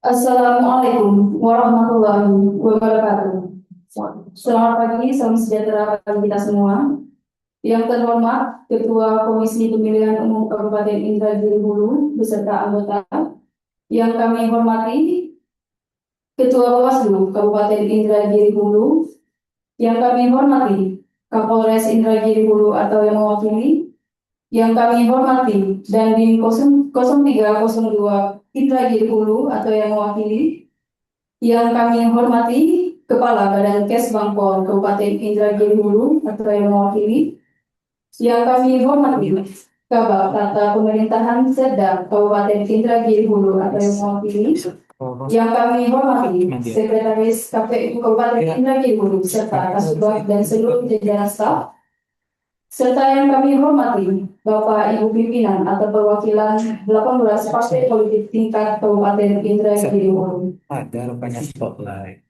Assalamualaikum warahmatullahi wabarakatuh. Selamat pagi, salam sejahtera bagi kita semua. Yang terhormat Ketua Komisi Pemilihan Umum Kabupaten Indragiri Hulu beserta anggota. Yang kami hormati Ketua Bawaslu Kabupaten Indragiri Hulu. Yang kami hormati Kapolres Indragiri Hulu atau yang mewakili. Yang kami hormati Dandim 0302 Indragiri Hulu atau yang mewakili. Yang kami hormati Kepala Badan Kes Bangpol Kabupaten Indragiri Hulu atau yang mewakili. Yang kami hormati Kabak Tata Pemerintahan Sedang Kabupaten Indragiri Hulu atau yang mewakili. Yang kami hormati Sekretaris KPU Kabupaten Indragiri Hulu serta Kasubag dan seluruh jajaran staf. Serta yang kami hormati Bapak Ibu pimpinan atau perwakilan 18 partai politik tingkat Kabupaten Indragiri Hulu. Ada rupanya spotlight.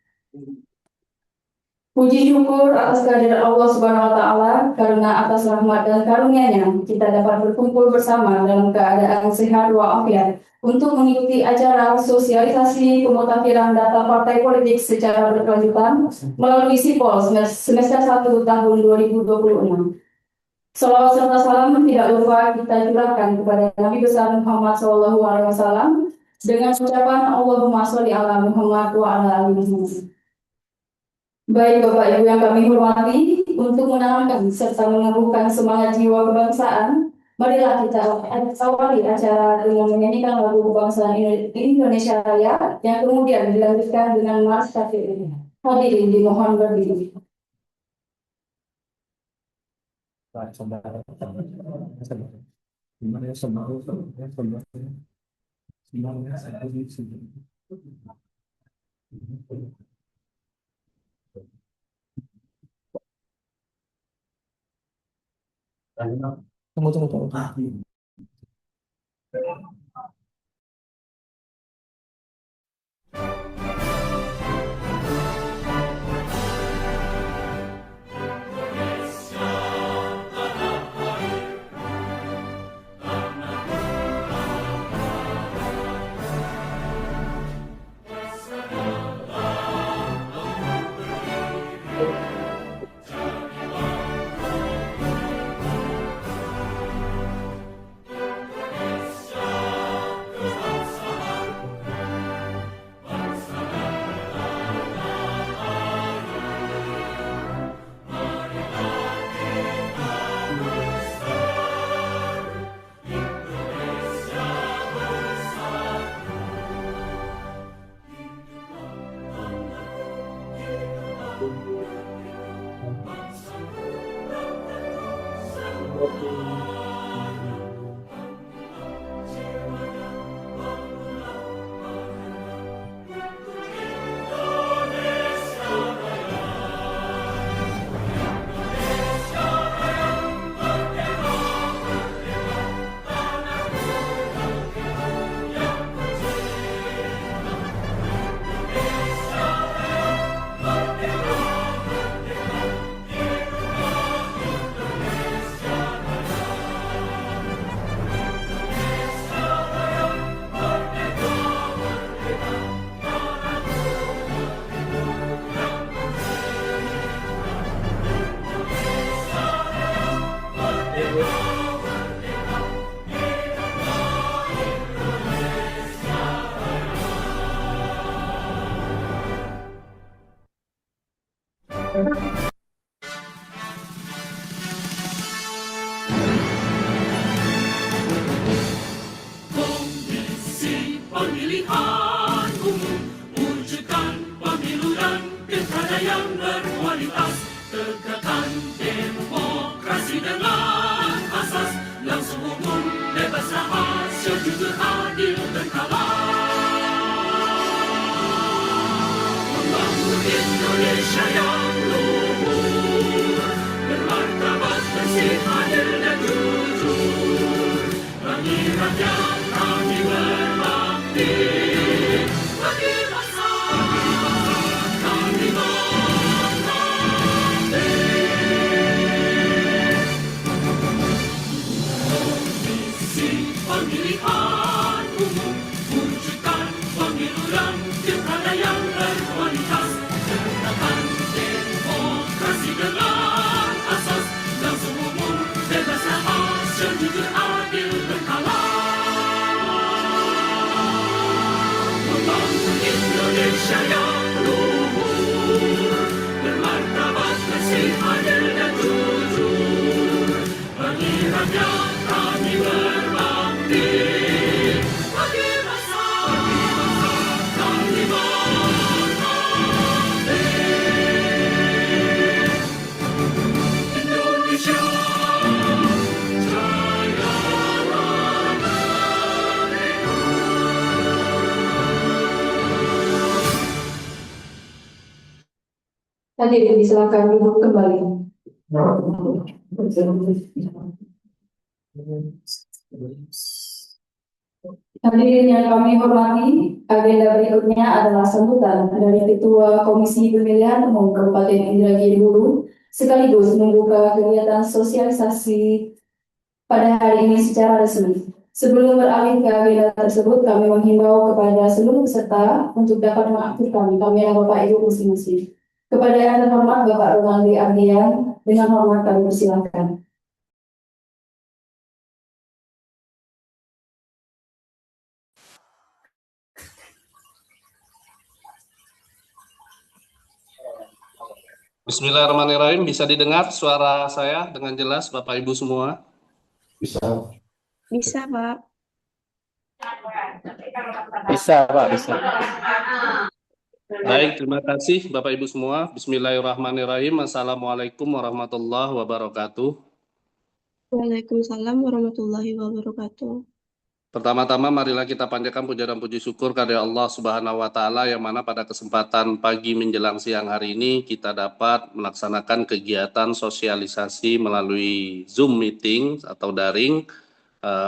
Puji syukur atas kehadiran Allah Subhanahu wa Ta'ala, karena atas rahmat dan karunia-Nya kita dapat berkumpul bersama dalam keadaan sehat walafiat untuk mengikuti acara sosialisasi pemutakhiran data partai politik secara berkelanjutan melalui SIPOL semester 1 tahun 2026. Salawat serta salam tidak lupa kita curahkan kepada Nabi besar Muhammad SAW dengan ucapan Allahumma sholli ala Muhammad wa ala ali Muhammad. Baik Bapak Ibu yang kami hormati, untuk menanamkan serta menumbuhkan semangat jiwa kebangsaan, marilah kita awali acara dengan menyanyikan lagu kebangsaan Indonesia Raya yang kemudian dilanjutkan dengan Mars KPU. Hadirin dimohon berdiri. Tunggu. Komisi Pemilihan Umum wujudkan pemilu dan pilkada yang berkualitas, tegakkan demokrasi dengan asas langsung umum, bebas rahasia, jujur, adil dan halal, membangun Indonesia yang luhur, bermartabat, bersih, adil dan jujur. Bagi rakyat kami berbakti, bagi bangsa kami berbakti. Komisi Pemilihan Umum wujudkan pemilu dan Hadirin silakan duduk kembali. Hadirin yang kami hormati, agenda berikutnya adalah sambutan dari Ketua Komisi Pemilihan Umum Kabupaten Indragiri Hulu, sekaligus membuka kegiatan sosialisasi pada hari ini secara resmi. Sebelum beralih ke agenda tersebut, kami menghimbau kepada seluruh peserta untuk dapat mengaktifkan kamera Bapak Ibu masing-masing. Kepada yang terhormat Bapak Rolandi Ardian, dengan hormat kami persilakan. Bismillahirrahmanirrahim. Bisa didengar suara saya dengan jelas, Bapak Ibu semua? Bisa. Bisa, Pak. Bisa, Pak, bisa. Baik, terima kasih Bapak Ibu semua. Bismillahirrahmanirrahim. Assalamualaikum warahmatullahi wabarakatuh. Waalaikumsalam warahmatullahi wabarakatuh. Pertama-tama marilah kita panjatkan puja dan puji syukur kepada Allah Subhanahu wa taala yang mana pada kesempatan pagi menjelang siang hari ini kita dapat melaksanakan kegiatan sosialisasi melalui Zoom meeting atau daring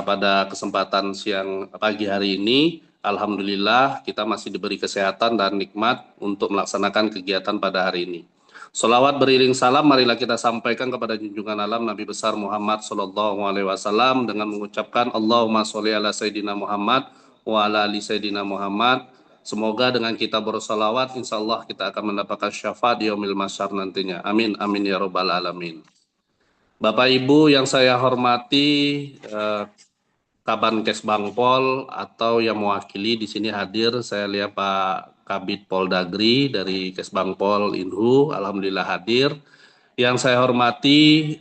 pada kesempatan siang pagi hari ini. Alhamdulillah kita masih diberi kesehatan dan nikmat untuk melaksanakan kegiatan pada hari ini. Sholawat beriring salam marilah kita sampaikan kepada junjungan alam Nabi besar Muhammad Sallallahu Alaihi Wasallam dengan mengucapkan Allahumma sholli ala Sayyidina Muhammad wa ala ali Sayyidina Muhammad. Semoga dengan kita bersolawat insya Allah kita akan mendapatkan syafaat di yaumil mahsyar nantinya. Amin amin ya robbal alamin. Bapak Ibu yang saya hormati, Kabankes Bangpol atau yang mewakili di sini hadir, saya lihat Pak Kabid Poldagri dari Kesbangpol Inhu, alhamdulillah hadir. Yang saya hormati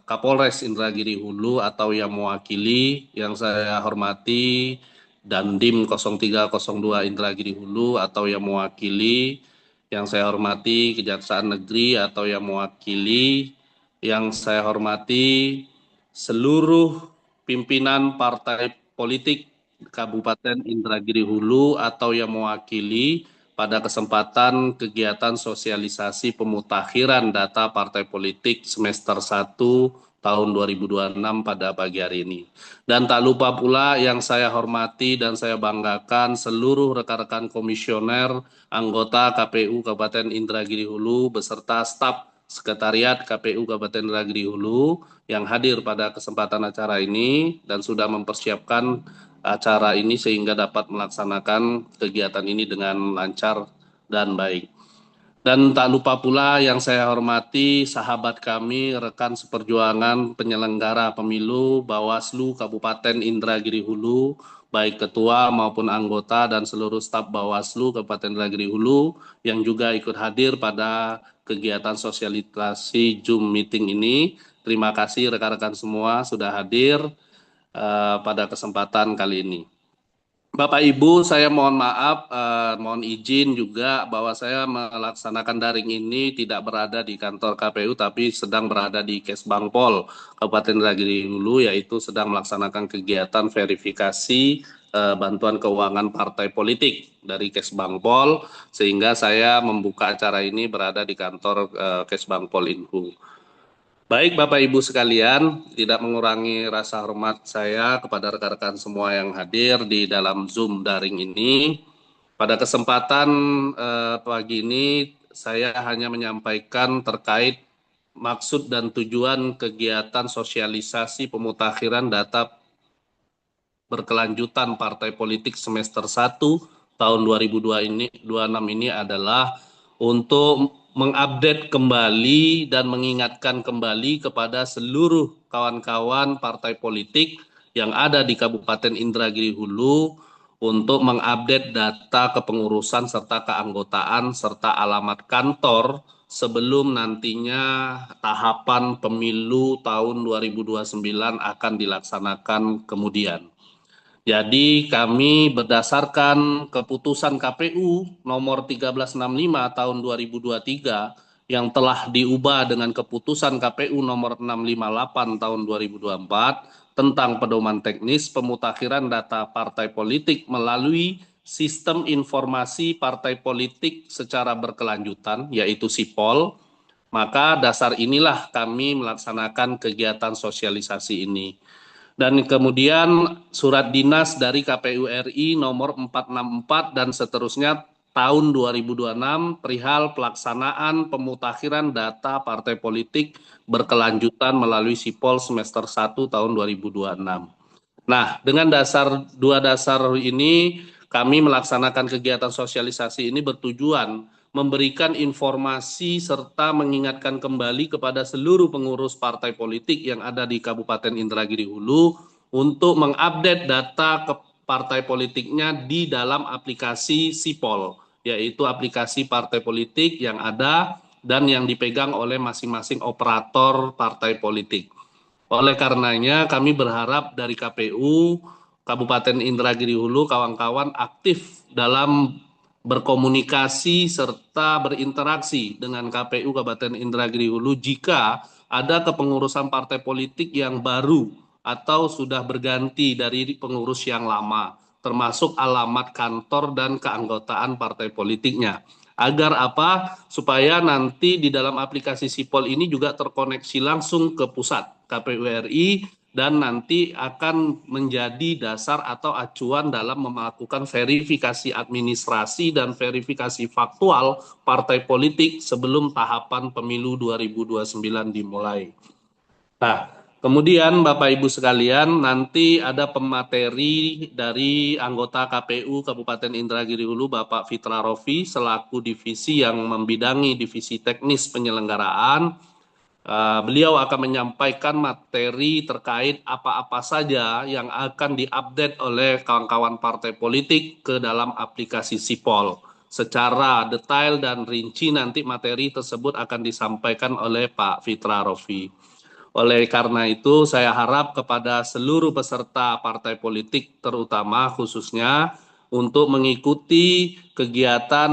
Kapolres Indragiri Hulu atau yang mewakili, yang saya hormati Dandim 0302 Indragiri Hulu atau yang mewakili, yang saya hormati Kejaksaan Negeri atau yang mewakili, yang saya hormati seluruh pimpinan partai politik Kabupaten Indragiri Hulu atau yang mewakili pada kesempatan kegiatan sosialisasi pemutakhiran data partai politik semester 1 tahun 2026 pada pagi hari ini. Dan tak lupa pula yang saya hormati dan saya banggakan seluruh rekan-rekan komisioner, anggota KPU Kabupaten Indragiri Hulu beserta staf Sekretariat KPU Kabupaten Indragiri Hulu yang hadir pada kesempatan acara ini dan sudah mempersiapkan acara ini sehingga dapat melaksanakan kegiatan ini dengan lancar dan baik. Dan tak lupa pula yang saya hormati sahabat kami, rekan seperjuangan penyelenggara pemilu Bawaslu Kabupaten Indragiri Hulu, baik ketua maupun anggota dan seluruh staf Bawaslu Kabupaten Indragiri Hulu yang juga ikut hadir pada kegiatan sosialisasi Zoom meeting ini. Terima kasih rekan-rekan semua sudah hadir pada kesempatan kali ini. Bapak Ibu, saya mohon maaf, mohon izin juga bahwa saya melaksanakan daring ini tidak berada di kantor KPU, tapi sedang berada di Kesbangpol Kabupaten Indragiri Hulu, yaitu sedang melaksanakan kegiatan verifikasi bantuan keuangan partai politik dari Kesbangpol, sehingga saya membuka acara ini berada di kantor Kesbangpol Inhu. Baik Bapak Ibu sekalian, tidak mengurangi rasa hormat saya kepada rekan-rekan semua yang hadir di dalam Zoom daring ini. Pada kesempatan pagi ini, saya hanya menyampaikan terkait maksud dan tujuan kegiatan sosialisasi pemutakhiran data berkelanjutan partai politik semester 1 tahun 2026 ini adalah untuk mengupdate kembali dan mengingatkan kembali kepada seluruh kawan-kawan partai politik yang ada di Kabupaten Indragiri Hulu untuk mengupdate data kepengurusan serta keanggotaan serta alamat kantor sebelum nantinya tahapan pemilu tahun 2029 akan dilaksanakan kemudian. Jadi kami berdasarkan keputusan KPU nomor 1365 tahun 2023 yang telah diubah dengan keputusan KPU nomor 658 tahun 2024 tentang pedoman teknis pemutakhiran data partai politik melalui Sistem Informasi Partai Politik secara berkelanjutan, yaitu SIPOL. Maka dasar inilah kami melaksanakan kegiatan sosialisasi ini. Dan kemudian surat dinas dari KPU RI nomor 464 dan seterusnya tahun 2026 perihal pelaksanaan pemutakhiran data partai politik berkelanjutan melalui SIPOL semester 1 tahun 2026. Nah, dengan dua dasar ini kami melaksanakan kegiatan sosialisasi ini bertujuan memberikan informasi serta mengingatkan kembali kepada seluruh pengurus partai politik yang ada di Kabupaten Indragiri Hulu untuk mengupdate data ke partai politiknya di dalam aplikasi SIPOL, yaitu aplikasi partai politik yang ada dan yang dipegang oleh masing-masing operator partai politik. Oleh karenanya kami berharap dari KPU Kabupaten Indragiri Hulu kawan-kawan aktif dalam berkomunikasi serta berinteraksi dengan KPU Kabupaten Indragiri Hulu jika ada kepengurusan partai politik yang baru atau sudah berganti dari pengurus yang lama, termasuk alamat kantor dan keanggotaan partai politiknya. Agar apa? Supaya nanti di dalam aplikasi SIPOL ini juga terkoneksi langsung ke pusat KPU RI dan nanti akan menjadi dasar atau acuan dalam melakukan verifikasi administrasi dan verifikasi faktual partai politik sebelum tahapan pemilu 2029 dimulai. Nah, kemudian Bapak Ibu sekalian, nanti ada pemateri dari anggota KPU Kabupaten Indragiri Hulu Bapak Fitra Rofi selaku divisi yang membidangi divisi teknis penyelenggaraan. Beliau akan menyampaikan materi terkait apa-apa saja yang akan diupdate oleh kawan-kawan partai politik ke dalam aplikasi SIPOL. Secara detail dan rinci nanti materi tersebut akan disampaikan oleh Pak Fitra Rofi. Oleh karena itu, saya harap kepada seluruh peserta partai politik, terutama khususnya untuk mengikuti kegiatan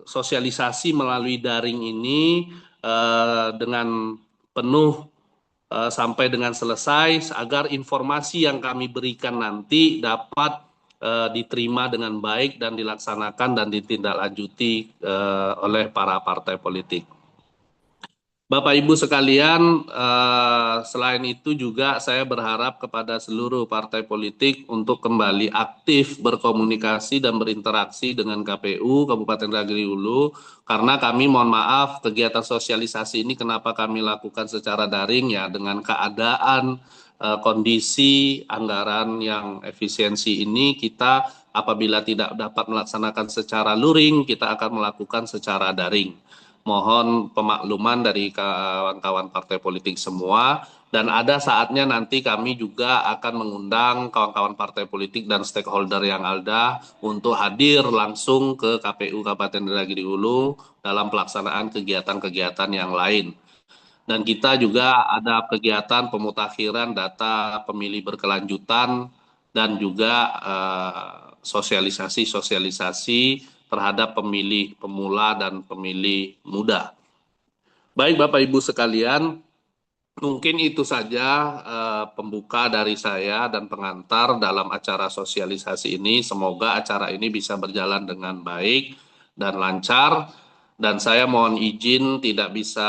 sosialisasi melalui daring ini dengan penuh sampai dengan selesai, agar informasi yang kami berikan nanti dapat diterima dengan baik dan dilaksanakan dan ditindaklanjuti oleh para partai politik. Bapak Ibu sekalian, selain itu juga saya berharap kepada seluruh partai politik untuk kembali aktif berkomunikasi dan berinteraksi dengan KPU Kabupaten Indragiri Hulu, karena kami mohon maaf kegiatan sosialisasi ini kenapa kami lakukan secara daring ya, dengan keadaan kondisi anggaran yang efisiensi ini kita apabila tidak dapat melaksanakan secara luring, kita akan melakukan secara daring. Mohon pemakluman dari kawan-kawan partai politik semua, dan ada saatnya nanti kami juga akan mengundang kawan-kawan partai politik dan stakeholder yang ada untuk hadir langsung ke KPU Kabupaten Indragiri Hulu dalam pelaksanaan kegiatan-kegiatan yang lain. Dan kita juga ada kegiatan pemutakhiran data pemilih berkelanjutan dan juga sosialisasi terhadap pemilih pemula dan pemilih muda. Baik Bapak Ibu sekalian, mungkin itu saja pembuka dari saya dan pengantar dalam acara sosialisasi ini. Semoga acara ini bisa berjalan dengan baik dan lancar. Dan saya mohon izin tidak bisa,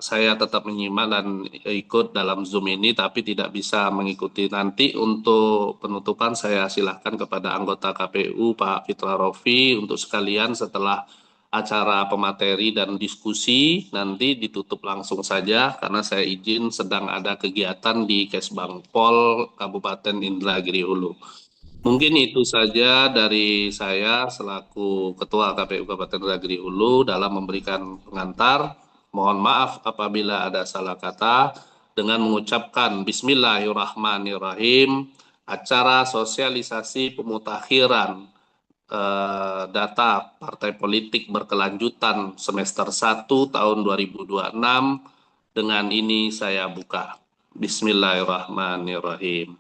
saya tetap menyimak dan ikut dalam Zoom ini, tapi tidak bisa mengikuti. Nanti untuk penutupan saya silahkan kepada anggota KPU Pak Fitra Rofi untuk sekalian setelah acara pemateri dan diskusi nanti ditutup langsung saja karena saya izin sedang ada kegiatan di Kesbangpol Kabupaten Indragiri Hulu. Mungkin itu saja dari saya selaku Ketua KPU Kabupaten Indragiri Hulu dalam memberikan pengantar. Mohon maaf apabila ada salah kata. Dengan mengucapkan Bismillahirrahmanirrahim, acara sosialisasi pemutakhiran data partai politik berkelanjutan semester 1 tahun 2026 dengan ini saya buka. Bismillahirrahmanirrahim.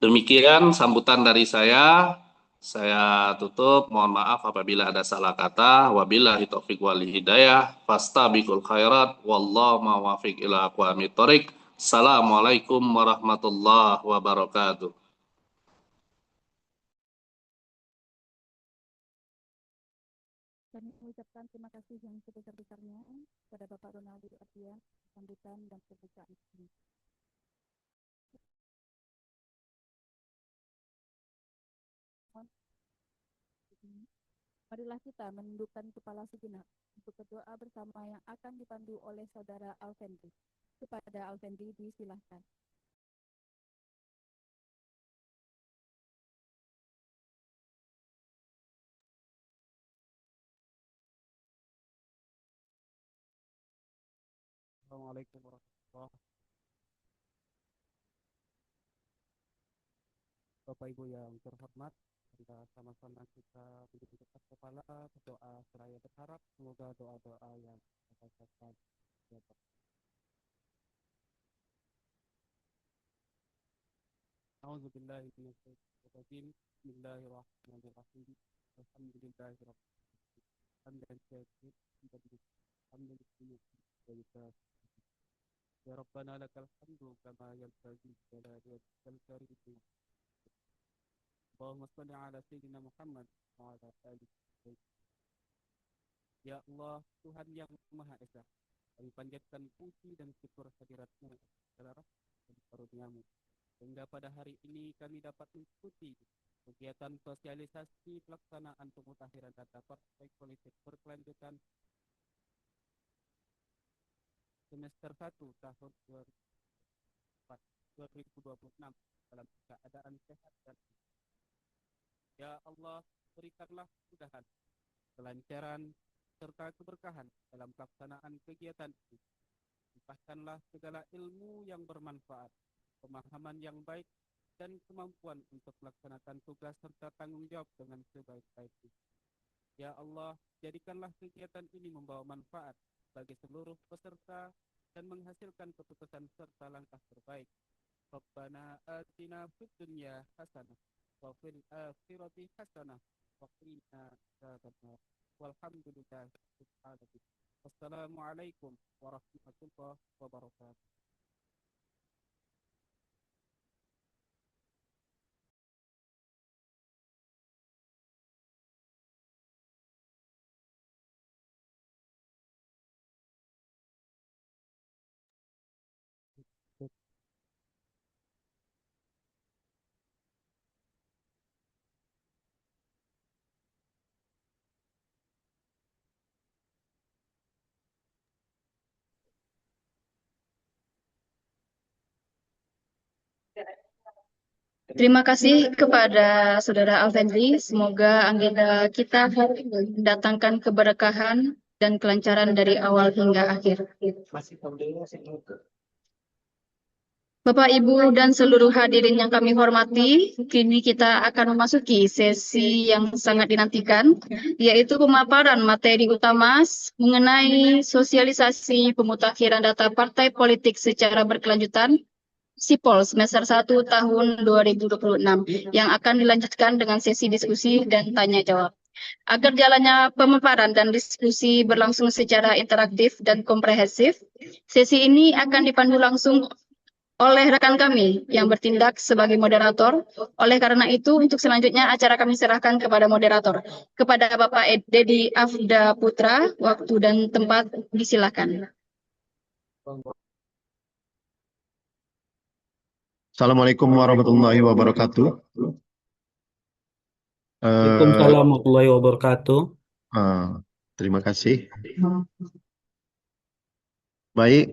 Demikian sambutan dari saya. Saya tutup. Mohon maaf apabila ada salah kata. Wabillahi taufiq wal hidayah. Fastabiqul khairat. Wallahu muwaffiq ila aqwamit thoriq. Assalamualaikum warahmatullahi wabarakatuh. Kami mengucapkan terima kasih yang sebesar-besarnya kepada Bapak Ronaldo Ardian, sambutan dan pembukaan ini. Marilah kita menundukkan kepala sejenak untuk berdoa bersama yang akan dipandu oleh Saudara Alfendi. Kepada Alfendi disilahkan. Assalamualaikum warahmatullahi wabarakatuh. Bapak Ibu yang terhormat, kita sama-sama kita berdiri kepala, berdoa seraya berharap semoga doa-doa yang kita bacakan dapat. A'udzubillahi minasyaitonir rajim. Bismillahirrahmanirrahim. Alhamdulillahirabbil alamin. Hamdan katsiran alhamdulillah wa bihamdihi. Ya Rabbana lakal hamdu kama yanbaghi li jalali wajhikal karim. Allahumma shalli ala sayyidina Muhammad wa ala alihi. Ya Allah, Tuhan yang Maha Esa, kami panjatkan puji dan syukur hadirat-Mu adalah rahmat dan karunia-Mu, sehingga pada hari ini kami dapat mengikuti kegiatan sosialisasi pelaksanaan pemutahiran data partai politik berkelanjutan semester 1 tahun 2026 dalam keadaan sehat dan ya Allah, berikanlah kemudahan, kelancaran, serta keberkahan dalam pelaksanaan kegiatan ini. Limpahkanlah segala ilmu yang bermanfaat, pemahaman yang baik, dan kemampuan untuk melaksanakan tugas serta tanggung jawab dengan sebaik-baiknya. Ya Allah, jadikanlah kegiatan ini membawa manfaat bagi seluruh peserta dan menghasilkan keputusan serta langkah terbaik. Rabbana atina fid dunya hasanah wa fil akhirati hasanah wa qina adzabannar. Walhamdulillahi rabbil alamin. Wassalamualaikum warahmatullahi wabarakatuh. Terima kasih kepada Saudara Alfendi. Semoga agenda kita mendatangkan keberkahan dan kelancaran dari awal hingga akhir. Bapak, Ibu, dan seluruh hadirin yang kami hormati, kini kita akan memasuki sesi yang sangat dinantikan, yaitu pemaparan materi utama mengenai sosialisasi pemutakhiran data partai politik secara berkelanjutan SIPOL semester 1 tahun 2026 yang akan dilanjutkan dengan sesi diskusi dan tanya jawab. Agar jalannya pemaparan dan diskusi berlangsung secara interaktif dan komprehensif, sesi ini akan dipandu langsung oleh rekan kami yang bertindak sebagai moderator. Oleh karena itu, untuk selanjutnya acara kami serahkan kepada moderator. Kepada Bapak Dedi Afda Putra, waktu dan tempat disilakan. Assalamualaikum warahmatullahi wabarakatuh. Waalaikumsalam warahmatullahi wabarakatuh. Terima kasih. Baik,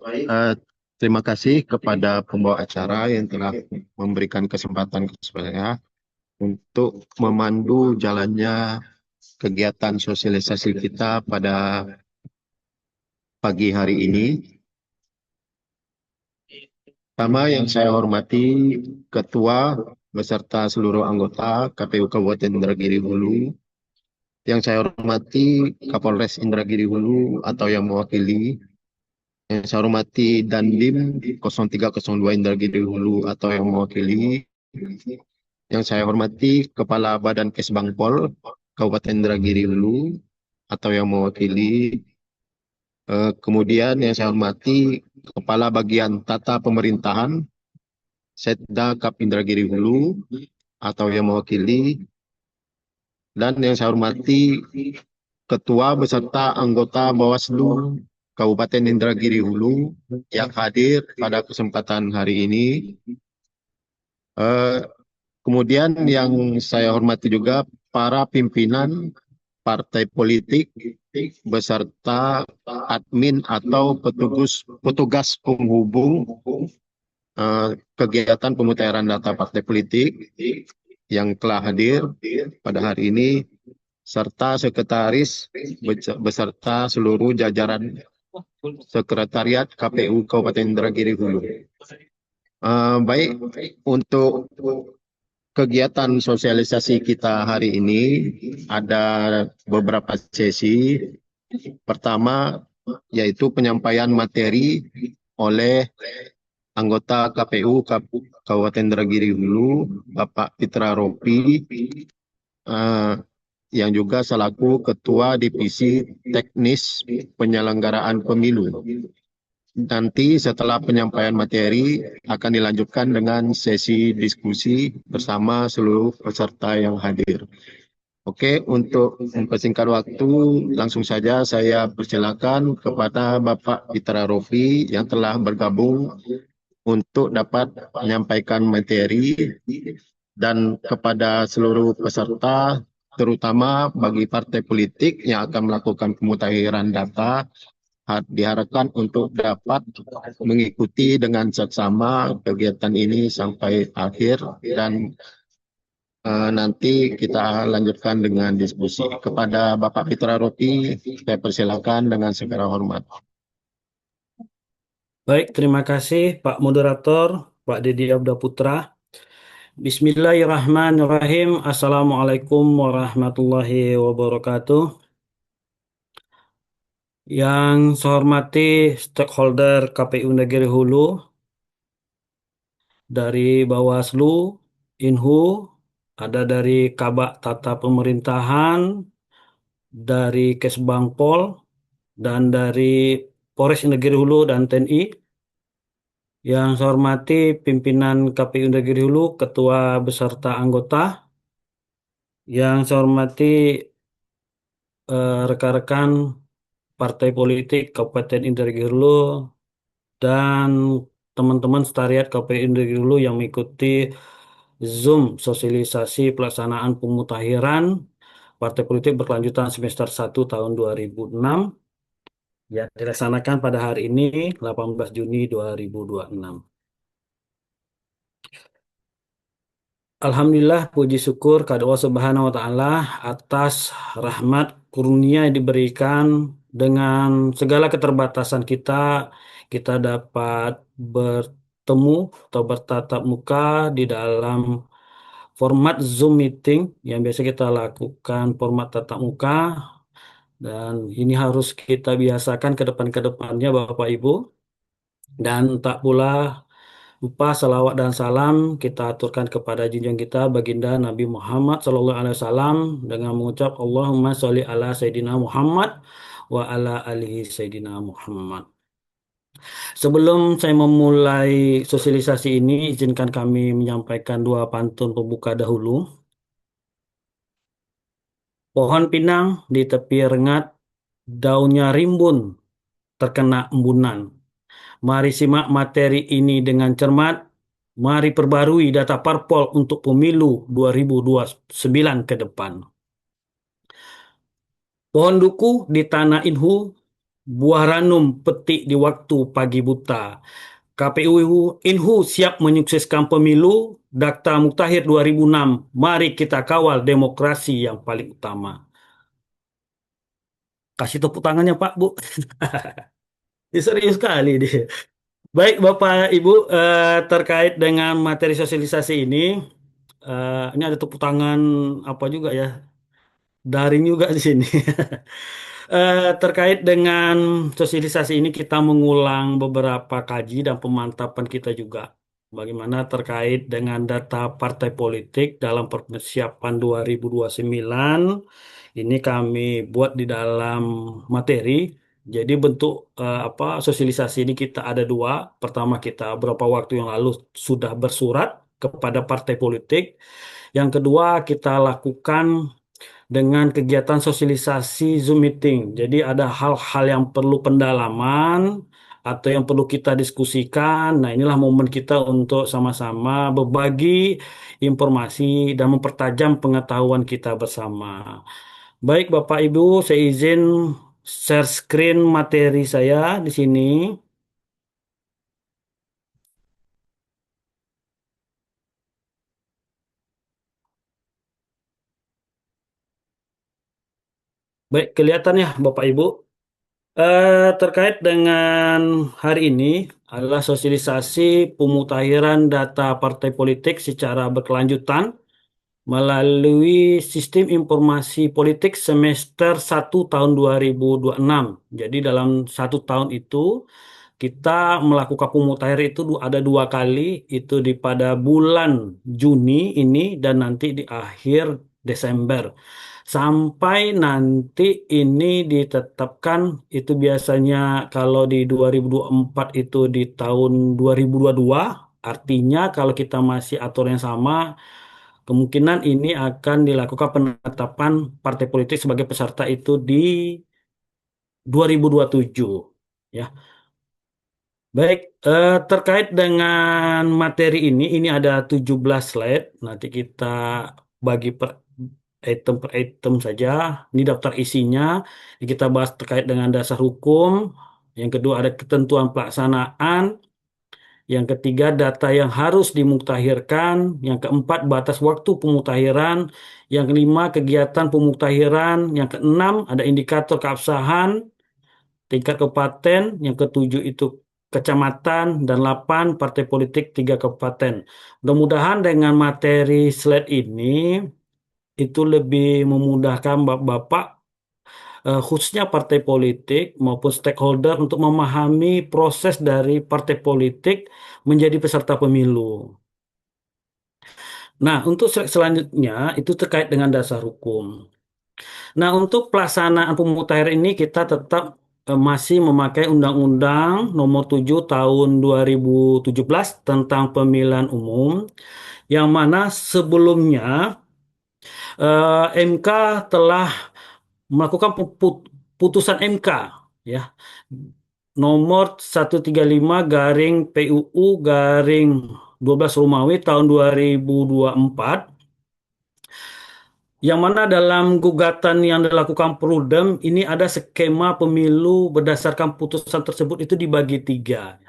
terima kasih kepada pembawa acara yang telah memberikan kesempatan kepada saya untuk memandu jalannya kegiatan sosialisasi kita pada pagi hari ini. Pertama yang saya hormati Ketua beserta seluruh anggota KPU Kabupaten Indragiri Hulu, yang saya hormati Kapolres Indragiri Hulu atau yang mewakili, yang saya hormati Dandim 0302 Indragiri Hulu atau yang mewakili, yang saya hormati Kepala Badan Kesbangpol Kabupaten Indragiri Hulu atau yang mewakili, kemudian yang saya hormati Kepala Bagian Tata Pemerintahan Setda Kap Indragiri Hulu atau yang mewakili, dan yang saya hormati ketua beserta anggota Bawaslu Kabupaten Indragiri Hulu yang hadir pada kesempatan hari ini. Eh, Kemudian yang saya hormati juga para pimpinan partai politik beserta admin atau petugas penghubung kegiatan pemutahiran data partai politik yang telah hadir pada hari ini, serta sekretaris beserta seluruh jajaran sekretariat KPU Kabupaten Indragiri Hulu. Baik, untuk kegiatan sosialisasi kita hari ini ada beberapa sesi. Pertama yaitu penyampaian materi oleh anggota KPU Kabupaten Indragiri Hulu, Bapak Fitra Ropi, yang juga selaku Ketua Divisi Teknis Penyelenggaraan Pemilu. Nanti setelah penyampaian materi akan dilanjutkan dengan sesi diskusi bersama seluruh peserta yang hadir. Oke, untuk mempersingkat waktu, langsung saja saya persilakan kepada Bapak Fitra Rofi yang telah bergabung untuk dapat menyampaikan materi, dan kepada seluruh peserta, terutama bagi partai politik yang akan melakukan pemutakhiran data, diharapkan untuk dapat mengikuti dengan seksama kegiatan ini sampai akhir, dan nanti kita lanjutkan dengan diskusi. Kepada Bapak Fitra Rofi, saya persilakan dengan segala hormat. Baik, terima kasih Pak Moderator, Pak Dedi Abda Putra. Bismillahirrahmanirrahim. Assalamualaikum warahmatullahi wabarakatuh. Yang saya hormati stakeholder KPU Negeri Hulu, dari Bawaslu, Inhu, ada dari Kabak Tata Pemerintahan, dari Kesbangpol, dan dari Polres Negeri Hulu dan TNI. Yang saya hormati pimpinan KPU Negeri Hulu, ketua beserta anggota. Yang saya hormati rekan-rekan partai politik Kabupaten Indragiri Hulu dan teman-teman sekretariat KPU Indragiri Hulu yang mengikuti Zoom sosialisasi pelaksanaan pemutakhiran partai politik berkelanjutan semester 1 tahun 2006 yang dilaksanakan pada hari ini 18 Juni 2026. Alhamdulillah, puji syukur kepada Allah Subhanahu wa Ta'ala atas rahmat karunia yang diberikan. Dengan segala keterbatasan kita dapat bertemu atau bertatap muka di dalam format Zoom meeting yang biasa kita lakukan format tatap muka, dan ini harus kita biasakan ke depannya Bapak Ibu. Dan tak pula lupa salawat dan salam kita aturkan kepada junjungan kita baginda Nabi Muhammad SAW dengan mengucap Allahumma sholli ala Sayyidina Muhammad wa ala alihi Sayyidina Muhammad. Sebelum saya memulai sosialisasi ini, izinkan kami menyampaikan dua pantun pembuka dahulu. Pohon pinang di tepi rengat, daunnya rimbun, terkena embunan. Mari simak materi ini dengan cermat. Mari perbarui data parpol untuk pemilu 2029 ke depan. Pohon duku di tanah Inhu, buah ranum petik di waktu pagi buta. KPU Inhu siap menyukseskan pemilu, Daftar Mutakhir 2006. Mari kita kawal demokrasi yang paling utama. Kasih tepuk tangannya Pak, Bu. Ini serius sekali dia. Baik Bapak Ibu, terkait dengan materi sosialisasi ini ada tepuk tangan apa juga ya, daring juga di sini. Terkait dengan sosialisasi ini kita mengulang beberapa kaji dan pemantapan kita juga. Bagaimana terkait dengan data partai politik dalam persiapan 2029. Ini kami buat di dalam materi. Jadi bentuk sosialisasi ini kita ada dua. Pertama, kita beberapa waktu yang lalu sudah bersurat kepada partai politik. Yang kedua, kita lakukan dengan kegiatan sosialisasi Zoom meeting. Jadi ada hal-hal yang perlu pendalaman atau yang perlu kita diskusikan. Nah, inilah momen kita untuk sama-sama berbagi informasi dan mempertajam pengetahuan kita bersama. Baik, Bapak Ibu, saya izin share screen materi saya di sini. Baik, kelihatan ya, Bapak Ibu. Terkait dengan hari ini adalah sosialisasi pemutakhiran data partai politik secara berkelanjutan melalui Sistem Informasi Politik semester 1 tahun 2026. Jadi dalam 1 tahun itu kita melakukan pemutakhiran itu ada 2 kali, itu pada bulan Juni ini dan nanti di akhir Desember. Sampai nanti ini ditetapkan, itu biasanya kalau di 2024 itu di tahun 2022, artinya kalau kita masih atur yang sama, kemungkinan ini akan dilakukan penetapan partai politik sebagai peserta itu di 2027. Ya. Baik, terkait dengan materi ini ada 17 slide. Nanti kita bagi per item saja. Ini daftar isinya. Kita bahas terkait dengan dasar hukum. Yang kedua ada ketentuan pelaksanaan. Yang ketiga data yang harus dimutakhirkan. Yang keempat batas waktu pemutakhiran. Yang kelima kegiatan pemutakhiran. Yang keenam ada indikator keabsahan tingkat kabupaten, yang ketujuh itu kecamatan, dan 8 partai politik 3 kabupaten. Mudah-mudahan dengan materi slide ini itu lebih memudahkan Bapak, khususnya partai politik maupun stakeholder untuk memahami proses dari partai politik menjadi peserta pemilu. Nah, untuk slide selanjutnya itu terkait dengan dasar hukum. Nah, untuk pelaksanaan pemutakhiran ini kita tetap masih memakai Undang-Undang Nomor 7 Tahun 2017 tentang Pemilihan Umum, yang mana sebelumnya MK telah melakukan putusan MK ya nomor 135 garing PUU garing 12 Romawi tahun 2024, yang mana dalam gugatan yang dilakukan Perludem ini ada skema pemilu berdasarkan putusan tersebut itu dibagi 3.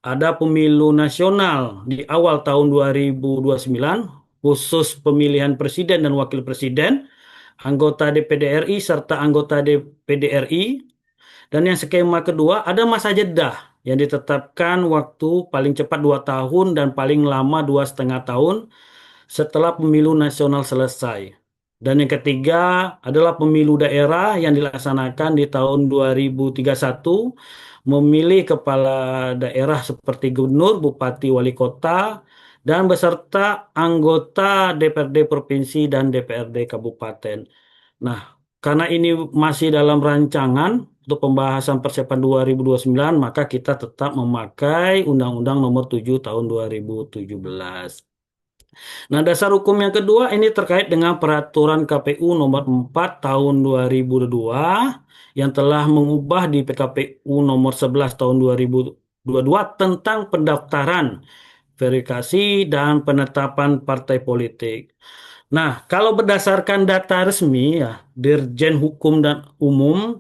Ada pemilu nasional di awal tahun 2029, khusus pemilihan presiden dan wakil presiden, anggota DPD RI serta anggota DPD RI. Dan yang skema kedua ada masa jeda yang ditetapkan waktu paling cepat 2 tahun dan paling lama 2,5 tahun setelah pemilu nasional selesai. Dan yang ketiga adalah pemilu daerah yang dilaksanakan di tahun 2031, memilih kepala daerah seperti gubernur, bupati, wali kota, dan beserta anggota DPRD provinsi dan DPRD kabupaten. Nah, karena ini masih dalam rancangan untuk pembahasan persiapan 2029, maka kita tetap memakai Undang-Undang Nomor 7 Tahun 2017. Nah, dasar hukum yang kedua ini terkait dengan Peraturan KPU Nomor 4 Tahun 2022 yang telah mengubah di PKPU Nomor 11 Tahun 2022 tentang pendaftaran, verifikasi, dan penetapan partai politik. Nah, kalau berdasarkan data resmi ya, Dirjen Hukum dan Umum,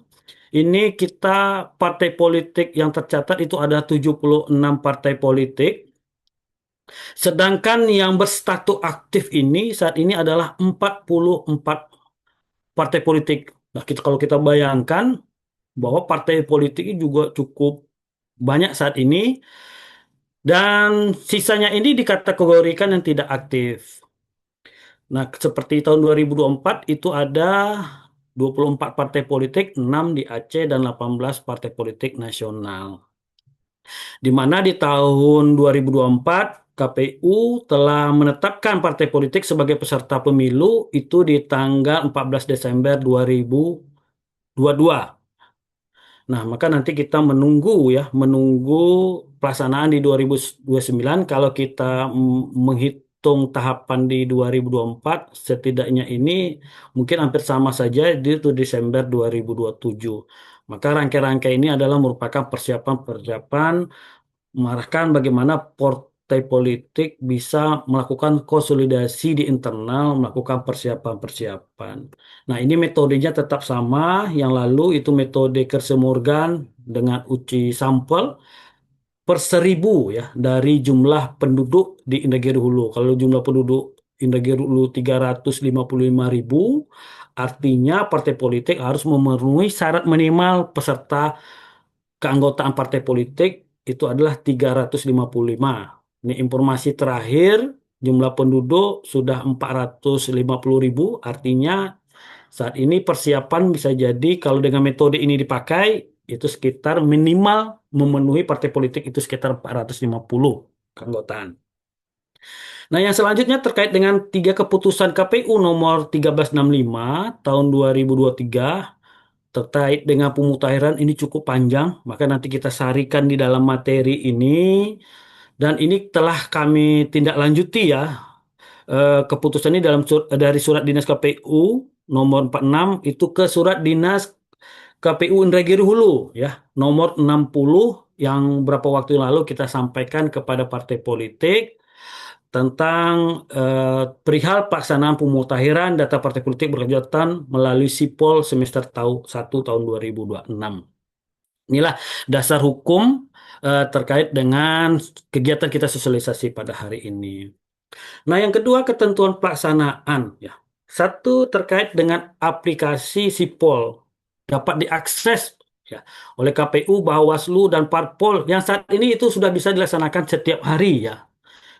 ini kita partai politik yang tercatat itu ada 76 partai politik. Sedangkan yang berstatus aktif ini saat ini adalah 44 partai politik. Nah, kalau kita bayangkan bahwa partai politik ini juga cukup banyak saat ini, dan sisanya ini dikategorikan yang tidak aktif. Nah, seperti tahun 2024 itu ada 24 partai politik, 6 di Aceh dan 18 partai politik nasional. Di mana di tahun 2024 KPU telah menetapkan partai politik sebagai peserta pemilu itu di tanggal 14 Desember 2022. Nah, maka nanti kita menunggu pelaksanaan di 2029 kalau kita menghitung tahapan di 2024, setidaknya ini mungkin hampir sama saja itu Desember 2027. Maka rangkai-rangkai ini adalah merupakan persiapan-persiapan mengarahkan bagaimana partai politik bisa melakukan konsolidasi di internal, melakukan persiapan-persiapan. Nah, ini metodenya tetap sama. Yang lalu itu metode Kersen-Morgan dengan uji sampel per 1.000 ya dari jumlah penduduk di Indragiri Hulu. Kalau jumlah penduduk Indragiri Hulu 355.000, artinya partai politik harus memenuhi syarat minimal peserta keanggotaan partai politik itu adalah 355. Ini informasi terakhir, jumlah penduduk sudah 450.000, artinya saat ini persiapan bisa jadi kalau dengan metode ini dipakai, itu sekitar minimal memenuhi partai politik itu sekitar 450 keanggotaan. Nah, yang selanjutnya terkait dengan 3 keputusan KPU nomor 1365 tahun 2023 terkait dengan pemutahiran ini cukup panjang, maka nanti kita sarikan di dalam materi ini dan ini telah kami tindak lanjuti ya. Keputusan ini dari surat dinas KPU nomor 46 itu ke surat dinas KPU Indragiri Hulu ya nomor 60 yang beberapa waktu lalu kita sampaikan kepada partai politik tentang perihal pelaksanaan pemutahiran data partai politik berkelanjutan melalui Sipol semester 1 tahun 2026. Inilah dasar hukum terkait dengan kegiatan kita sosialisasi pada hari ini. Nah, yang kedua ketentuan pelaksanaan ya. Satu terkait dengan aplikasi Sipol dapat diakses ya oleh KPU, Bawaslu dan Parpol yang saat ini itu sudah bisa dilaksanakan setiap hari ya.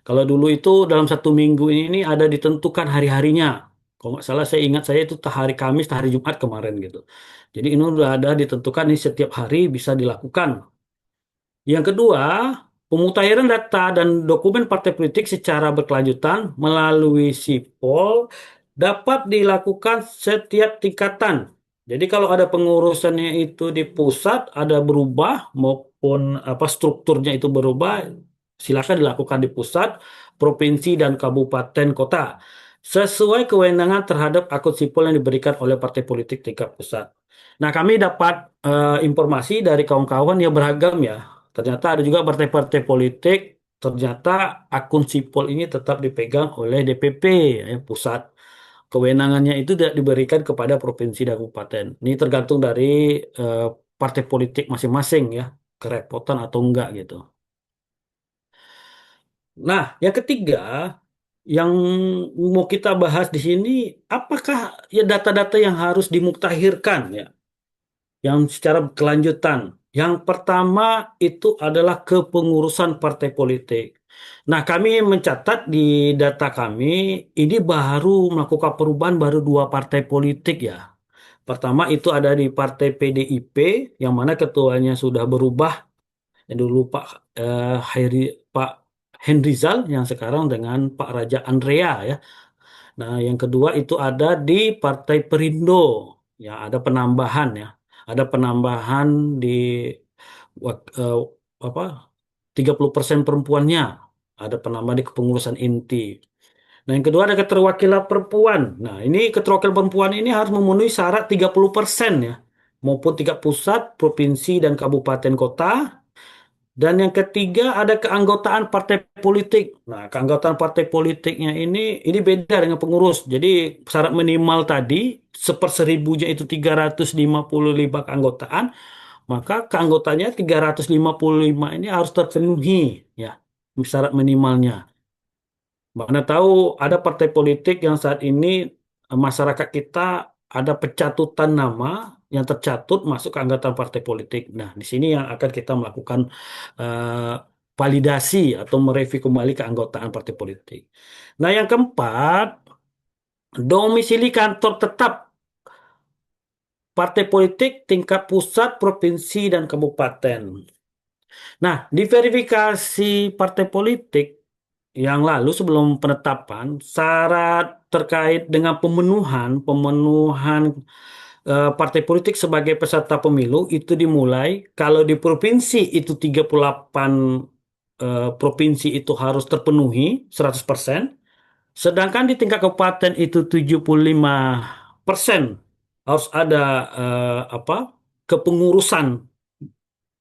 Kalau dulu itu dalam 1 minggu ini ada ditentukan hari-harinya. Kalau nggak salah saya ingat saya itu hari Kamis, hari Jumat kemarin gitu. Jadi ini sudah ada ditentukan ini setiap hari bisa dilakukan. Yang kedua, pemutahiran data dan dokumen partai politik secara berkelanjutan melalui Sipol dapat dilakukan setiap tingkatan. Jadi kalau ada pengurusannya itu di pusat ada berubah maupun apa strukturnya itu berubah, silakan dilakukan di pusat, provinsi dan kabupaten kota sesuai kewenangan terhadap akun Sipol yang diberikan oleh partai politik tingkat pusat. Nah, kami dapat informasi dari kawan-kawan yang beragam ya. Ternyata ada juga partai-partai politik, ternyata akun Sipol ini tetap dipegang oleh DPP ya, pusat. Kewenangannya itu tidak diberikan kepada provinsi dan kabupaten. Ini tergantung dari partai politik masing-masing ya, kerepotan atau enggak gitu. Nah, yang ketiga yang mau kita bahas di sini, apakah ya data-data yang harus dimuktahirkan ya? Yang secara berkelanjutan. Yang pertama itu adalah kepengurusan partai politik. Nah, kami mencatat di data kami, ini baru melakukan perubahan baru 2 partai politik ya. Pertama itu ada di Partai PDIP, yang mana ketuanya sudah berubah. Yang dulu Pak Henrizal, yang sekarang dengan Pak Raja Andrea ya. Nah, yang kedua itu ada di Partai Perindo, ya ada penambahan ya. Ada penambahan di eh, apa 30% perempuannya. Ada penambahan di kepengurusan inti. Nah, yang kedua ada keterwakilan perempuan. Nah, ini keterwakilan perempuan ini harus memenuhi syarat 30% ya. Maupun tingkat pusat, provinsi, dan kabupaten kota. Dan yang ketiga ada keanggotaan partai politik. Nah, keanggotaan partai politiknya ini beda dengan pengurus. Jadi syarat minimal tadi 1/1000-nya itu 355 keanggotaan, maka keanggotaannya 355 ini harus terpenuhi ya syarat minimalnya. Mana tahu ada partai politik yang saat ini masyarakat kita ada pencatutan nama yang tercatut masuk ke anggota partai politik. Nah, di sini yang akan kita melakukan eh, validasi atau mereview kembali keanggotaan partai politik. Nah, yang keempat, domisili kantor tetap partai politik tingkat pusat, provinsi, dan kabupaten. Nah, di verifikasi partai politik yang lalu sebelum penetapan, syarat terkait dengan pemenuhan partai politik sebagai peserta pemilu itu dimulai kalau di provinsi itu 38 provinsi itu harus terpenuhi 100%. Sedangkan di tingkat kabupaten itu 75% harus ada kepengurusan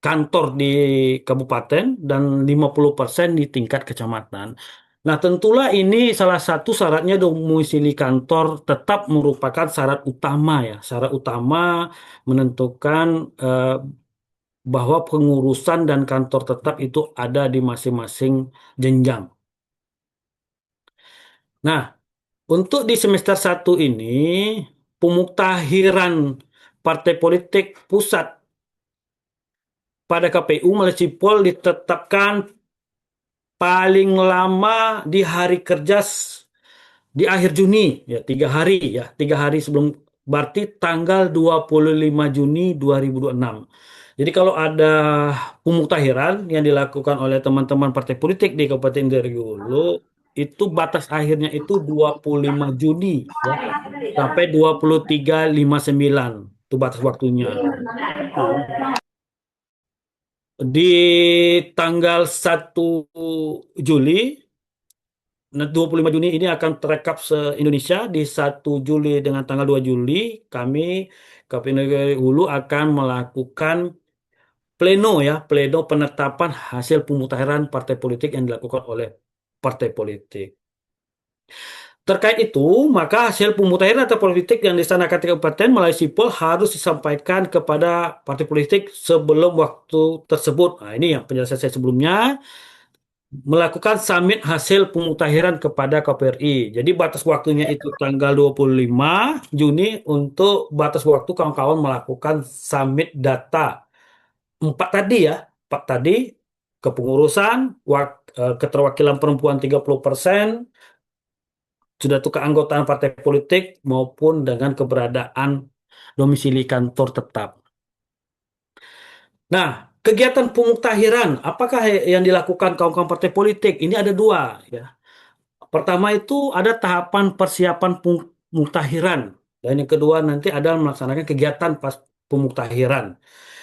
kantor di kabupaten dan 50% di tingkat kecamatan. Nah, tentulah ini salah satu syaratnya domisili kantor tetap merupakan syarat utama ya. Syarat utama menentukan bahwa pengurusan dan kantor tetap itu ada di masing-masing jenjang. Nah, untuk di semester 1 ini, pemuktahiran partai politik pusat pada KPU Malaysia Sipol ditetapkan paling lama di hari kerja di akhir Juni, ya 3 hari ya, 3 hari sebelum, berarti tanggal 25 Juni 2026. Jadi kalau ada pemuktahiran yang dilakukan oleh teman-teman partai politik di Kabupaten Dergulu, itu batas akhirnya itu 25 Juni ya, sampai 23.59 itu batas waktunya. Di tanggal 1 Juli, nah, 25 Juni ini akan terekap se-Indonesia. Di 1 Juli dengan tanggal 2 Juli, kami KPU Negeri Hulu akan melakukan pleno ya, pleno penetapan hasil pemutahiran partai politik yang dilakukan oleh partai politik. Terkait itu, maka hasil pemutahiran data politik yang dilaksanakan di Kabupaten Malaysia Sipol harus disampaikan kepada partai politik sebelum waktu tersebut. Nah, ini yang penjelasan saya sebelumnya. Melakukan submit hasil pemutahiran kepada KPRI. Jadi batas waktunya itu tanggal 25 Juni untuk batas waktu kawan-kawan melakukan submit data. 4 tadi ya, 4 tadi, kepengurusan, keterwakilan perempuan 30%, sudah itu keanggotaan partai politik maupun dengan keberadaan domisili kantor tetap. Nah, kegiatan pemuktahiran, apakah yang dilakukan kawan-kawan partai politik? Ini ada 2 ya. Pertama itu ada tahapan persiapan pemuktahiran, dan yang kedua nanti ada melaksanakan kegiatan pas pemuktahiran.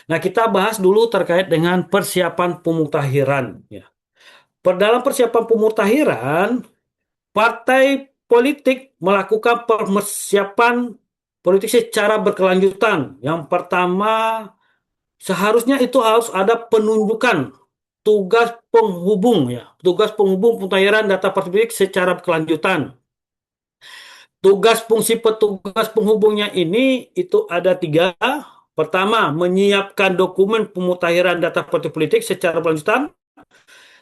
Nah, kita bahas dulu terkait dengan persiapan pemuktahiran ya. Dalam persiapan pemuktahiran, partai politik melakukan persiapan politik secara berkelanjutan. Yang pertama, seharusnya itu harus ada penunjukan tugas penghubung ya, tugas penghubung pemutahiran data partai politik secara berkelanjutan. Fungsi petugas penghubungnya ini itu ada 3. Pertama, menyiapkan dokumen pemutahiran data partai politik secara berkelanjutan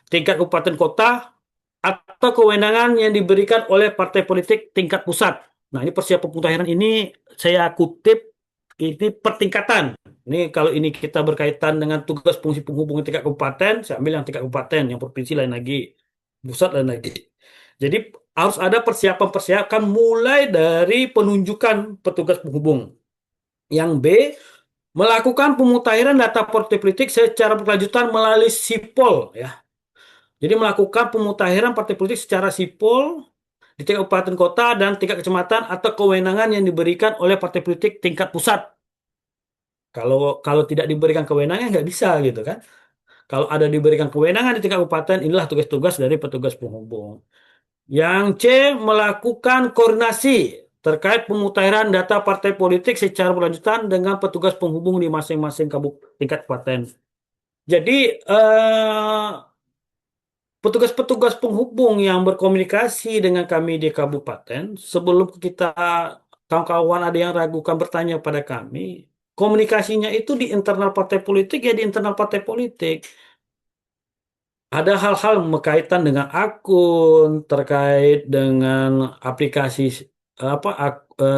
tingkat kabupaten kota atau kewenangan yang diberikan oleh partai politik tingkat pusat. Nah, ini persiapan pemutahiran ini saya kutip ini pertingkatan. Ini kalau ini kita berkaitan dengan tugas fungsi penghubung tingkat kabupaten, saya ambil yang tingkat kabupaten, yang provinsi lain lagi, pusat lain lagi. Jadi harus ada persiapan mulai dari penunjukan petugas penghubung. Yang B, melakukan pemutahiran data partai politik secara berkelanjutan melalui sipol ya. Jadi melakukan pemutahiran partai politik secara sipol di tingkat kabupaten kota dan tingkat kecamatan atau kewenangan yang diberikan oleh partai politik tingkat pusat. Kalau tidak diberikan kewenangan nggak bisa gitu kan. Kalau ada diberikan kewenangan di tingkat kabupaten, inilah tugas-tugas dari petugas penghubung. Yang C, melakukan koordinasi terkait pemutahiran data partai politik secara berlanjutan dengan petugas penghubung di masing-masing tingkat kabupaten. Jadi petugas-petugas penghubung yang berkomunikasi dengan kami di kabupaten, sebelum kita kawan-kawan ada yang ragukan bertanya pada kami, komunikasinya itu di internal partai politik ya di internal partai politik. Ada hal-hal berkaitan dengan akun, terkait dengan aplikasi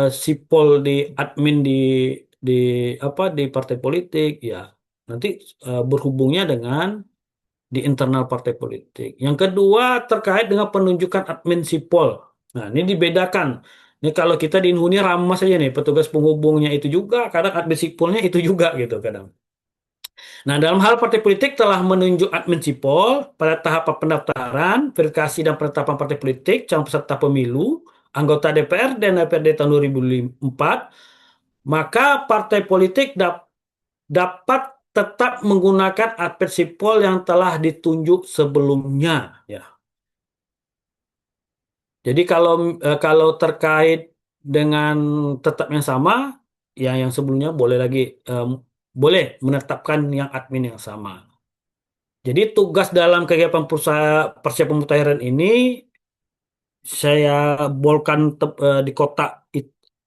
sipol di admin di di partai politik ya. Nanti berhubungnya dengan di internal partai politik. Yang kedua terkait dengan penunjukan admin sipol. Nah, ini dibedakan. Ini kalau kita di Inhuni ramah saja nih, petugas penghubungnya itu juga, kadang admin sipolnya itu juga gitu kadang. Nah, dalam hal partai politik telah menunjuk admin sipol pada tahap pendaftaran, verifikasi dan penetapan partai politik, calon peserta pemilu, anggota DPR dan DPRD tahun 2004, maka partai politik dapat tetap menggunakan admin sipol yang telah ditunjuk sebelumnya. Ya. Jadi kalau terkait dengan tetap yang sama, ya yang sebelumnya boleh lagi boleh menetapkan yang admin yang sama. Jadi tugas dalam kegiatan persiapan pemutahiran ini saya bolkan di kotak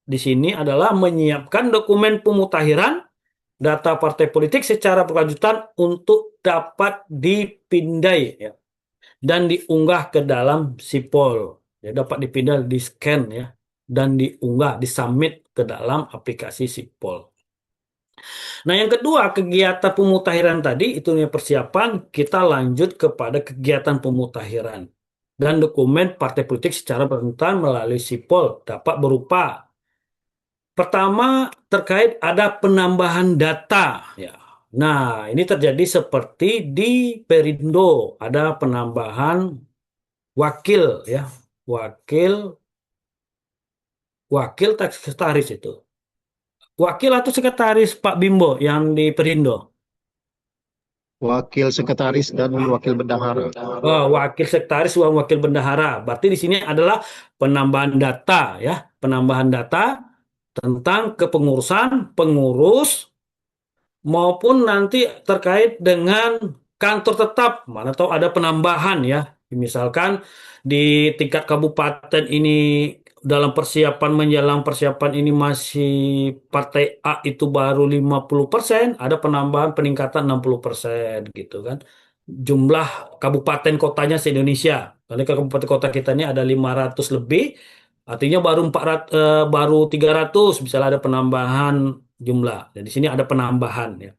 di sini adalah menyiapkan dokumen pemutahiran data partai politik secara berkelanjutan untuk dapat dipindai ya, dan diunggah ke dalam sipol. Ya, dapat dipindai, di scan ya, dan diunggah, disubmit ke dalam aplikasi sipol. Nah, yang kedua, kegiatan pemutahiran tadi itu yang persiapan, kita lanjut kepada kegiatan pemutahiran. Dan dokumen partai politik secara berkelanjutan melalui sipol dapat berupa pertama terkait ada penambahan data ya. Nah, ini terjadi seperti di Perindo, ada penambahan wakil ya, wakil wakil sekretaris itu. Wakil atau sekretaris Pak Bimbo yang di Perindo? Wakil sekretaris dan wakil bendahara. Oh, wakil sekretaris dan wakil bendahara. Berarti di sini adalah penambahan data ya, penambahan data tentang kepengurusan, pengurus maupun nanti terkait dengan kantor tetap. Mana tahu ada penambahan ya. Misalkan di tingkat kabupaten ini dalam persiapan menjelang persiapan ini masih partai A itu baru 50%, ada penambahan peningkatan 60% gitu kan. Jumlah kabupaten kotanya se-Indonesia. Karena kabupaten kota kita ini ada 500 lebih, artinya baru 400, baru 300 misalnya ada penambahan jumlah. Dan di sini ada penambahan ya.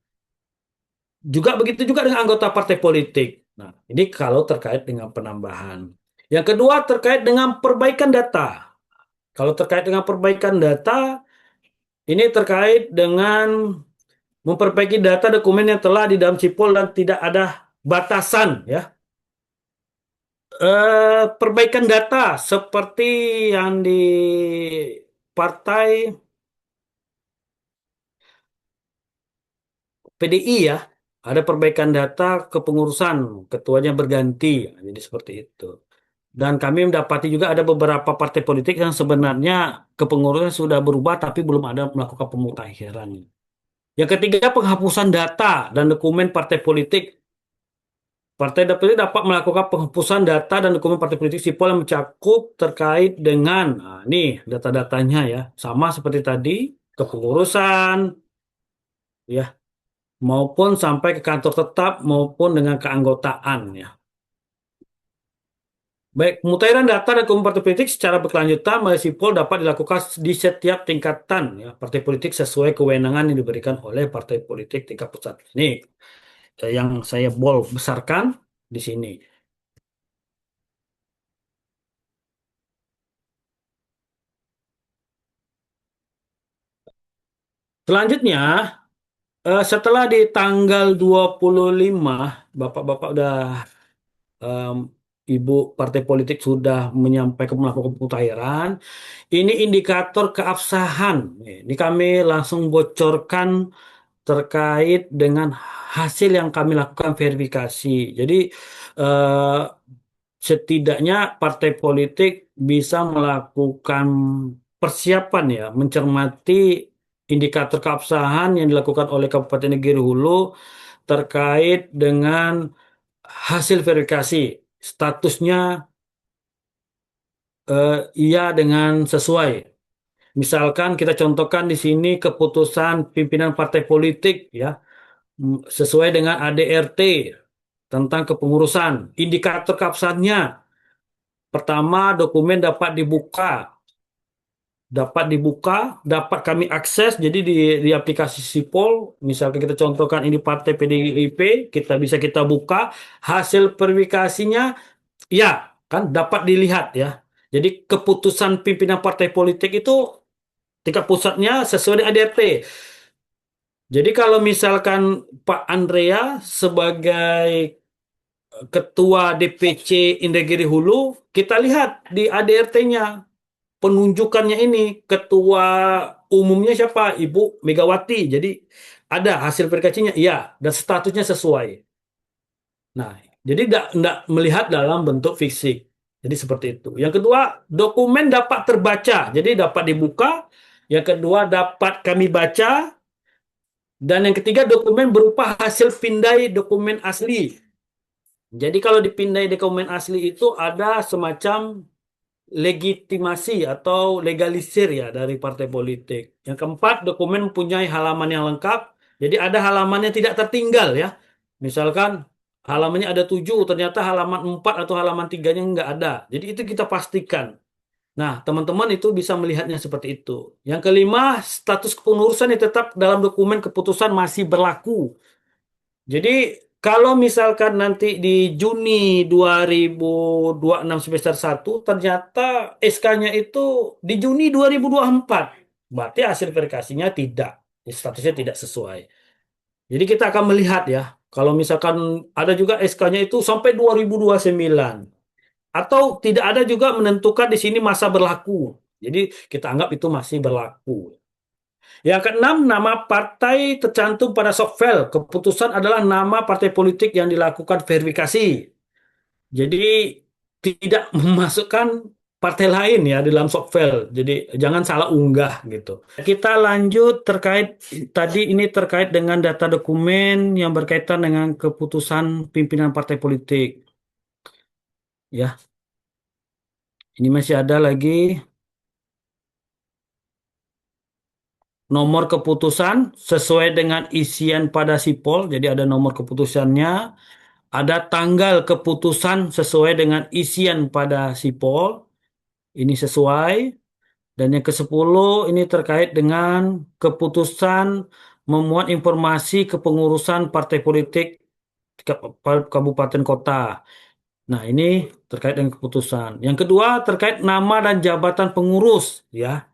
Juga begitu juga dengan anggota partai politik. Nah, ini kalau terkait dengan penambahan. Yang kedua terkait dengan perbaikan data. Kalau terkait dengan perbaikan data, ini terkait dengan memperbaiki data dokumen yang telah di dalam sipol dan tidak ada batasan ya. Perbaikan data seperti yang di partai PDI ya, ada perbaikan data kepengurusan, ketuanya berganti, jadi seperti itu. Dan kami mendapati juga ada beberapa partai politik yang sebenarnya kepengurusan sudah berubah tapi belum ada melakukan pemutakhiran. Yang ketiga, penghapusan data dan dokumen partai politik. Partai politik dapat melakukan penghapusan data dan dokumen partai politik sipol yang mencakup terkait dengan, nah, nih data-datanya ya, sama seperti tadi, kepengurusan, ya, maupun sampai ke kantor tetap maupun dengan keanggotaan ya. Baik, pemutahiran data dan dokumen partai politik secara berkelanjutan melalui sipol dapat dilakukan di setiap tingkatan ya, partai politik sesuai kewenangan yang diberikan oleh partai politik tingkat pusat. Ini yang saya besarkan di sini. Selanjutnya, setelah di tanggal 25, Bapak-bapak udah em, Ibu partai politik sudah menyampaikan melakukan pemutahiran. Ini indikator keabsahan. Ini kami langsung bocorkan terkait dengan hasil yang kami lakukan verifikasi. Jadi eh, setidaknya partai politik bisa melakukan persiapan ya, mencermati indikator keabsahan yang dilakukan oleh Kabupaten Negeri Hulu terkait dengan hasil verifikasi. Statusnya iya dengan sesuai. Misalkan kita contohkan di sini keputusan pimpinan partai politik ya, sesuai dengan ADRT tentang kepengurusan. Indikator keabsahannya pertama, dokumen dapat kami akses. Jadi di aplikasi Sipol, misalkan kita contohkan ini partai PDIP, kita buka hasil verifikasinya, ya kan dapat dilihat ya. Jadi keputusan pimpinan partai politik itu tingkat pusatnya sesuai dengan ADRT. Jadi kalau misalkan Pak Andrea sebagai Ketua DPC Indragiri Hulu, kita lihat di ADRT-nya, penunjukannya ini, Ketua Umumnya siapa? Ibu Megawati. Jadi ada hasil verifikasinya, iya, dan statusnya sesuai. Nah, jadi tidak melihat dalam bentuk fisik. Jadi seperti itu. Yang kedua, dokumen dapat terbaca. Jadi dapat dibuka. Yang kedua, dapat kami baca. Dan yang ketiga, dokumen berupa hasil pindai dokumen asli. Jadi kalau dipindai dokumen asli itu ada semacam legitimasi atau legalisir ya dari partai politik. Yang keempat, dokumen mempunyai halaman yang lengkap. Jadi ada halamannya tidak tertinggal ya. Misalkan halamannya ada 7, ternyata halaman 4 atau halaman 3-nya nggak ada. Jadi itu kita pastikan. Nah, teman-teman itu bisa melihatnya seperti itu. Yang kelima, status kepengurusan yang tetap dalam dokumen keputusan masih berlaku. Jadi kalau misalkan nanti di Juni 2026 semester 1 ternyata SK-nya itu di Juni 2024, berarti hasil verifikasinya tidak, statusnya tidak sesuai. Jadi kita akan melihat ya, kalau misalkan ada juga SK-nya itu sampai 2029 atau tidak ada juga menentukan di sini masa berlaku. Jadi kita anggap itu masih berlaku. Yang keenam, nama partai tercantum pada softfile. Keputusan adalah nama partai politik yang dilakukan verifikasi. Jadi tidak memasukkan partai lain ya di dalam softfile. Jadi jangan salah unggah gitu. Kita lanjut terkait tadi ini terkait dengan data dokumen yang berkaitan dengan keputusan pimpinan partai politik. Ya, ini masih ada lagi nomor keputusan sesuai dengan isian pada sipol. Jadi ada nomor keputusannya. Ada tanggal keputusan sesuai dengan isian pada sipol. Ini sesuai. Dan yang ke-10 ini terkait dengan keputusan memuat informasi kepengurusan partai politik kabupaten kota. Nah, ini terkait dengan keputusan. Yang kedua terkait nama dan jabatan pengurus ya.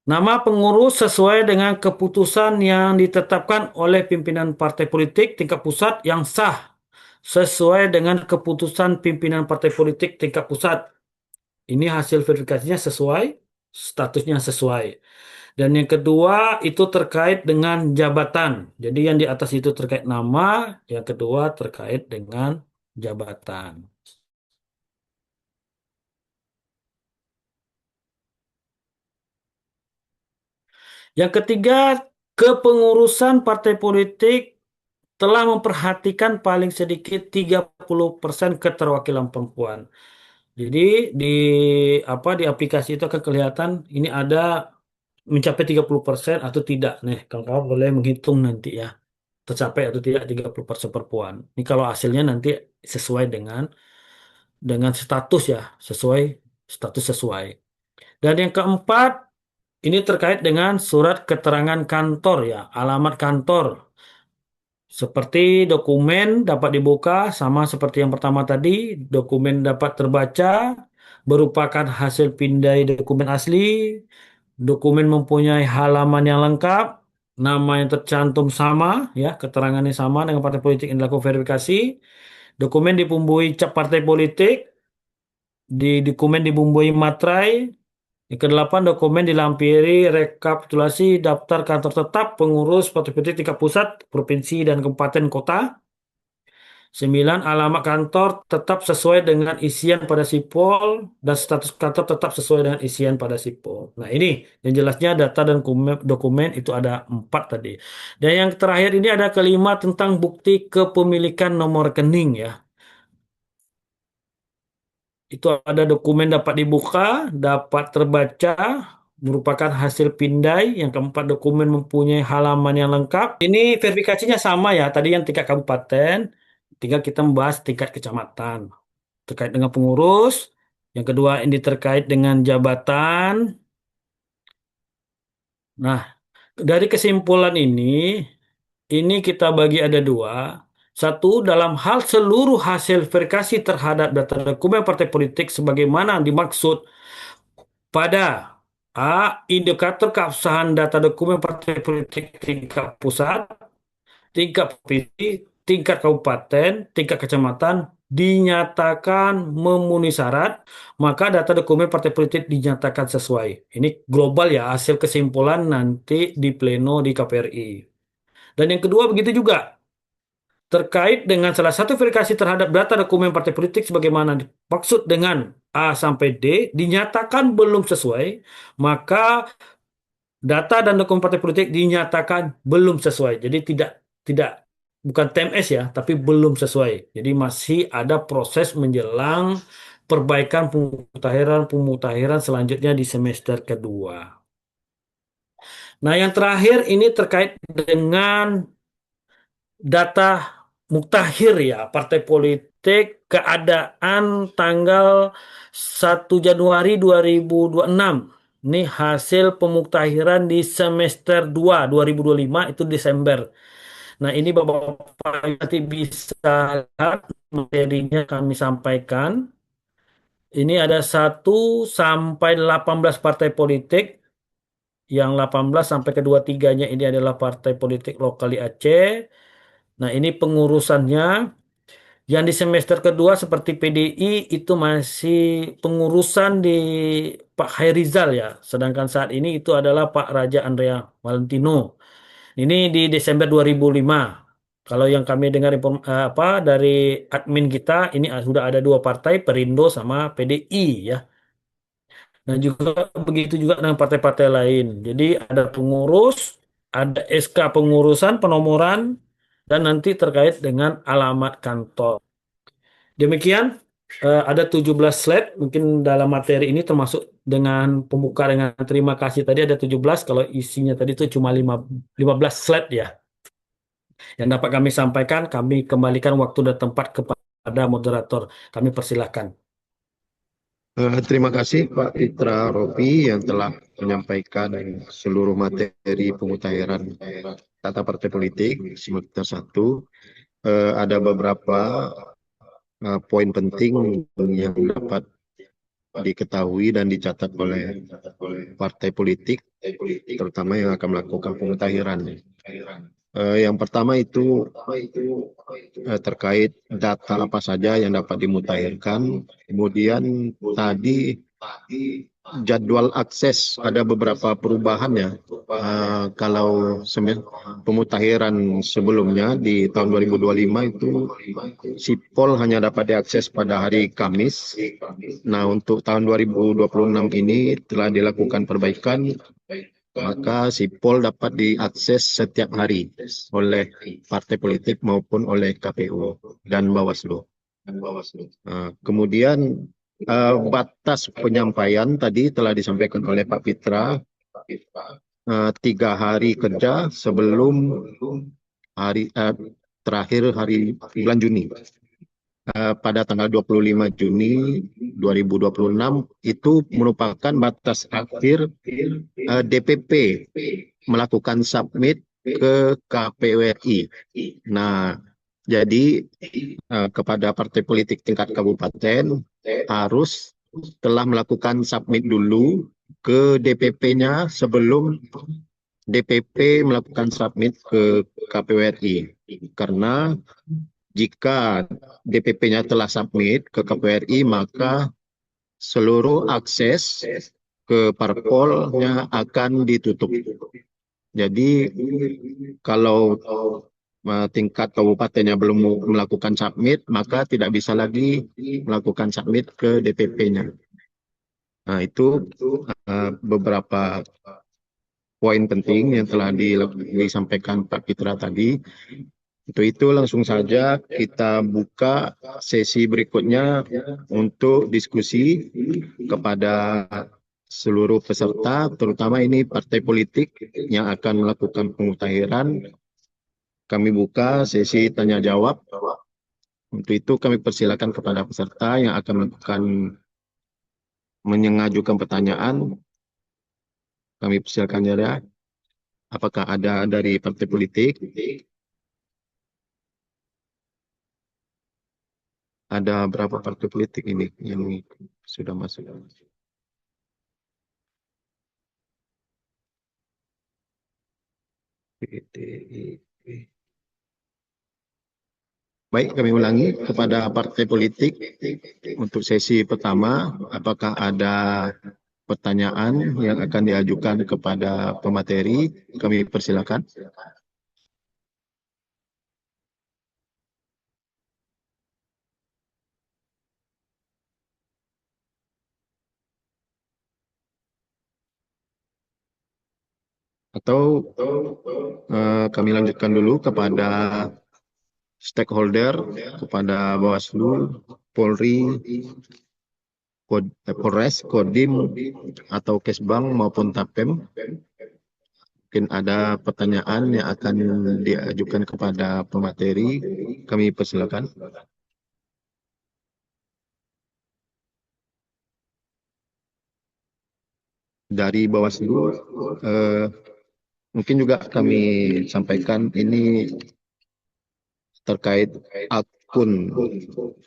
Nama pengurus sesuai dengan keputusan yang ditetapkan oleh pimpinan partai politik tingkat pusat yang sah sesuai dengan keputusan pimpinan partai politik tingkat pusat. Ini hasil verifikasinya sesuai, statusnya sesuai. Dan yang kedua itu terkait dengan jabatan. Jadi yang di atas itu terkait nama, yang kedua terkait dengan jabatan. Yang ketiga, kepengurusan partai politik telah memperhatikan paling sedikit 30% keterwakilan perempuan. Jadi di aplikasi itu akan kelihatan ini ada mencapai 30% atau tidak. Nih, kawan-kawan boleh menghitung nanti ya. Tercapai atau tidak 30% perempuan. Ini kalau hasilnya nanti sesuai dengan status ya, status sesuai. Dan yang keempat, ini terkait dengan surat keterangan kantor ya, alamat kantor. Seperti dokumen dapat dibuka, sama seperti yang pertama tadi, dokumen dapat terbaca, merupakan hasil pindai dokumen asli, dokumen mempunyai halaman yang lengkap, nama yang tercantum sama, ya, keterangannya sama dengan partai politik yang dilakukan verifikasi, dokumen dibumbui cap partai politik, di dokumen dibumbui materai, yang kedelapan, dokumen dilampiri rekapitulasi daftar kantor tetap pengurus partai politik tingkat pusat, provinsi, dan kabupaten kota. 9. Alamat kantor tetap sesuai dengan isian pada sipol dan status kantor tetap sesuai dengan isian pada sipol. Nah ini yang jelasnya data dan dokumen itu ada 4 tadi. Dan yang terakhir ini ada kelima tentang bukti kepemilikan nomor rekening ya. Itu ada dokumen dapat dibuka, dapat terbaca, merupakan hasil pindai. Yang keempat, dokumen mempunyai halaman yang lengkap. Ini verifikasinya sama ya, tadi yang tingkat kabupaten, tinggal kita membahas tingkat kecamatan. Terkait dengan pengurus, yang kedua ini terkait dengan jabatan. Nah, dari kesimpulan ini kita bagi ada 2. Satu, dalam hal seluruh hasil verifikasi terhadap data dokumen partai politik sebagaimana dimaksud pada indikator keabsahan data dokumen partai politik tingkat pusat, tingkat provinsi, tingkat kabupaten, tingkat kecamatan dinyatakan memenuhi syarat, maka data dokumen partai politik dinyatakan sesuai. Ini global ya, hasil kesimpulan nanti di pleno di KPRI. Dan yang kedua begitu juga. terkait dengan salah satu verifikasi terhadap data dokumen partai politik sebagaimana dimaksud dengan A sampai D dinyatakan belum sesuai, maka data dan dokumen partai politik dinyatakan belum sesuai. Jadi tidak bukan TMS ya, tapi belum sesuai. Jadi masih ada proses menjelang perbaikan pemutahiran selanjutnya di semester kedua. Nah, yang terakhir ini terkait dengan data muktahir ya, partai politik keadaan tanggal 1 Januari 2026. Ini hasil pemuktahiran di semester 2 2025 itu Desember. Nah, ini Bapak nanti bisa lihat materinya kami sampaikan. Ini ada 1 sampai 18 partai politik. Yang 18 sampai ke 23-nya ini adalah partai politik lokal di Aceh. Nah, ini pengurusannya. Yang di semester kedua seperti PDI itu masih pengurusan di Pak Khairizal ya. Sedangkan saat ini itu adalah Pak Raja Andrea Valentino. Ini di Desember 2005. Kalau yang kami dengar dari admin kita, ini sudah ada 2 partai, Perindo sama PDI ya. Nah juga begitu juga dengan partai-partai lain. Jadi ada pengurus, ada SK pengurusan, penomoran, dan nanti terkait dengan alamat kantor. Demikian, ada 17 slide. Mungkin dalam materi ini termasuk dengan pembuka dengan terima kasih tadi ada 17. Kalau isinya tadi itu cuma 15 slide ya. Yang dapat kami sampaikan, kami kembalikan waktu dan tempat kepada moderator. Kami persilahkan. Terima kasih Pak Fitra Robi yang telah menyampaikan seluruh materi pemutahiran data partai politik semester 1. Ada beberapa poin penting yang dapat diketahui dan dicatat oleh partai politik, terutama yang akan melakukan pemutahiran. Yang pertama itu terkait data apa saja yang dapat dimutahirkan. Kemudian tadi jadwal akses ada beberapa perubahan ya. Kalau pemutahiran sebelumnya di tahun 2025 itu sipol hanya dapat diakses pada hari Kamis. Nah, untuk tahun 2026 ini telah dilakukan perbaikan, maka sipol dapat diakses setiap hari oleh partai politik maupun oleh KPU dan Bawaslu. Kemudian batas penyampaian tadi telah disampaikan oleh Pak Fitra, 3 hari kerja sebelum hari terakhir hari bulan Juni. Pada tanggal 25 Juni 2026 itu merupakan batas akhir DPP melakukan submit ke KPU RI. Nah, jadi kepada partai politik tingkat kabupaten harus telah melakukan submit dulu ke DPP-nya sebelum DPP melakukan submit ke KPU RI. Karena jika DPP-nya telah submit ke KPU RI, maka seluruh akses ke parpolnya akan ditutup. Jadi kalau tingkat kabupatennya belum melakukan submit, maka tidak bisa lagi melakukan submit ke DPP-nya. Nah, itu beberapa poin penting yang telah disampaikan Pak Fitra tadi. Untuk itu langsung saja kita buka sesi berikutnya untuk diskusi kepada seluruh peserta, terutama ini partai politik yang akan melakukan pemutahiran. Kami buka sesi tanya jawab. Untuk itu kami persilakan kepada peserta yang akan melakukan mengajukan pertanyaan. Kami persilakan ya. Apakah ada dari partai politik? Ada berapa partai politik ini yang sudah masuk? Baik, kami ulangi kepada partai politik untuk sesi pertama. Apakah ada pertanyaan yang akan diajukan kepada pemateri? Kami persilakan. Atau kami lanjutkan dulu kepada stakeholder, kepada Bawaslu, Polri, Polres, Kodim, atau Kesbang maupun Tapem. Mungkin ada pertanyaan yang akan diajukan kepada pemateri. Kami persilakan. Dari Bawaslu, mungkin juga kami sampaikan ini terkait akun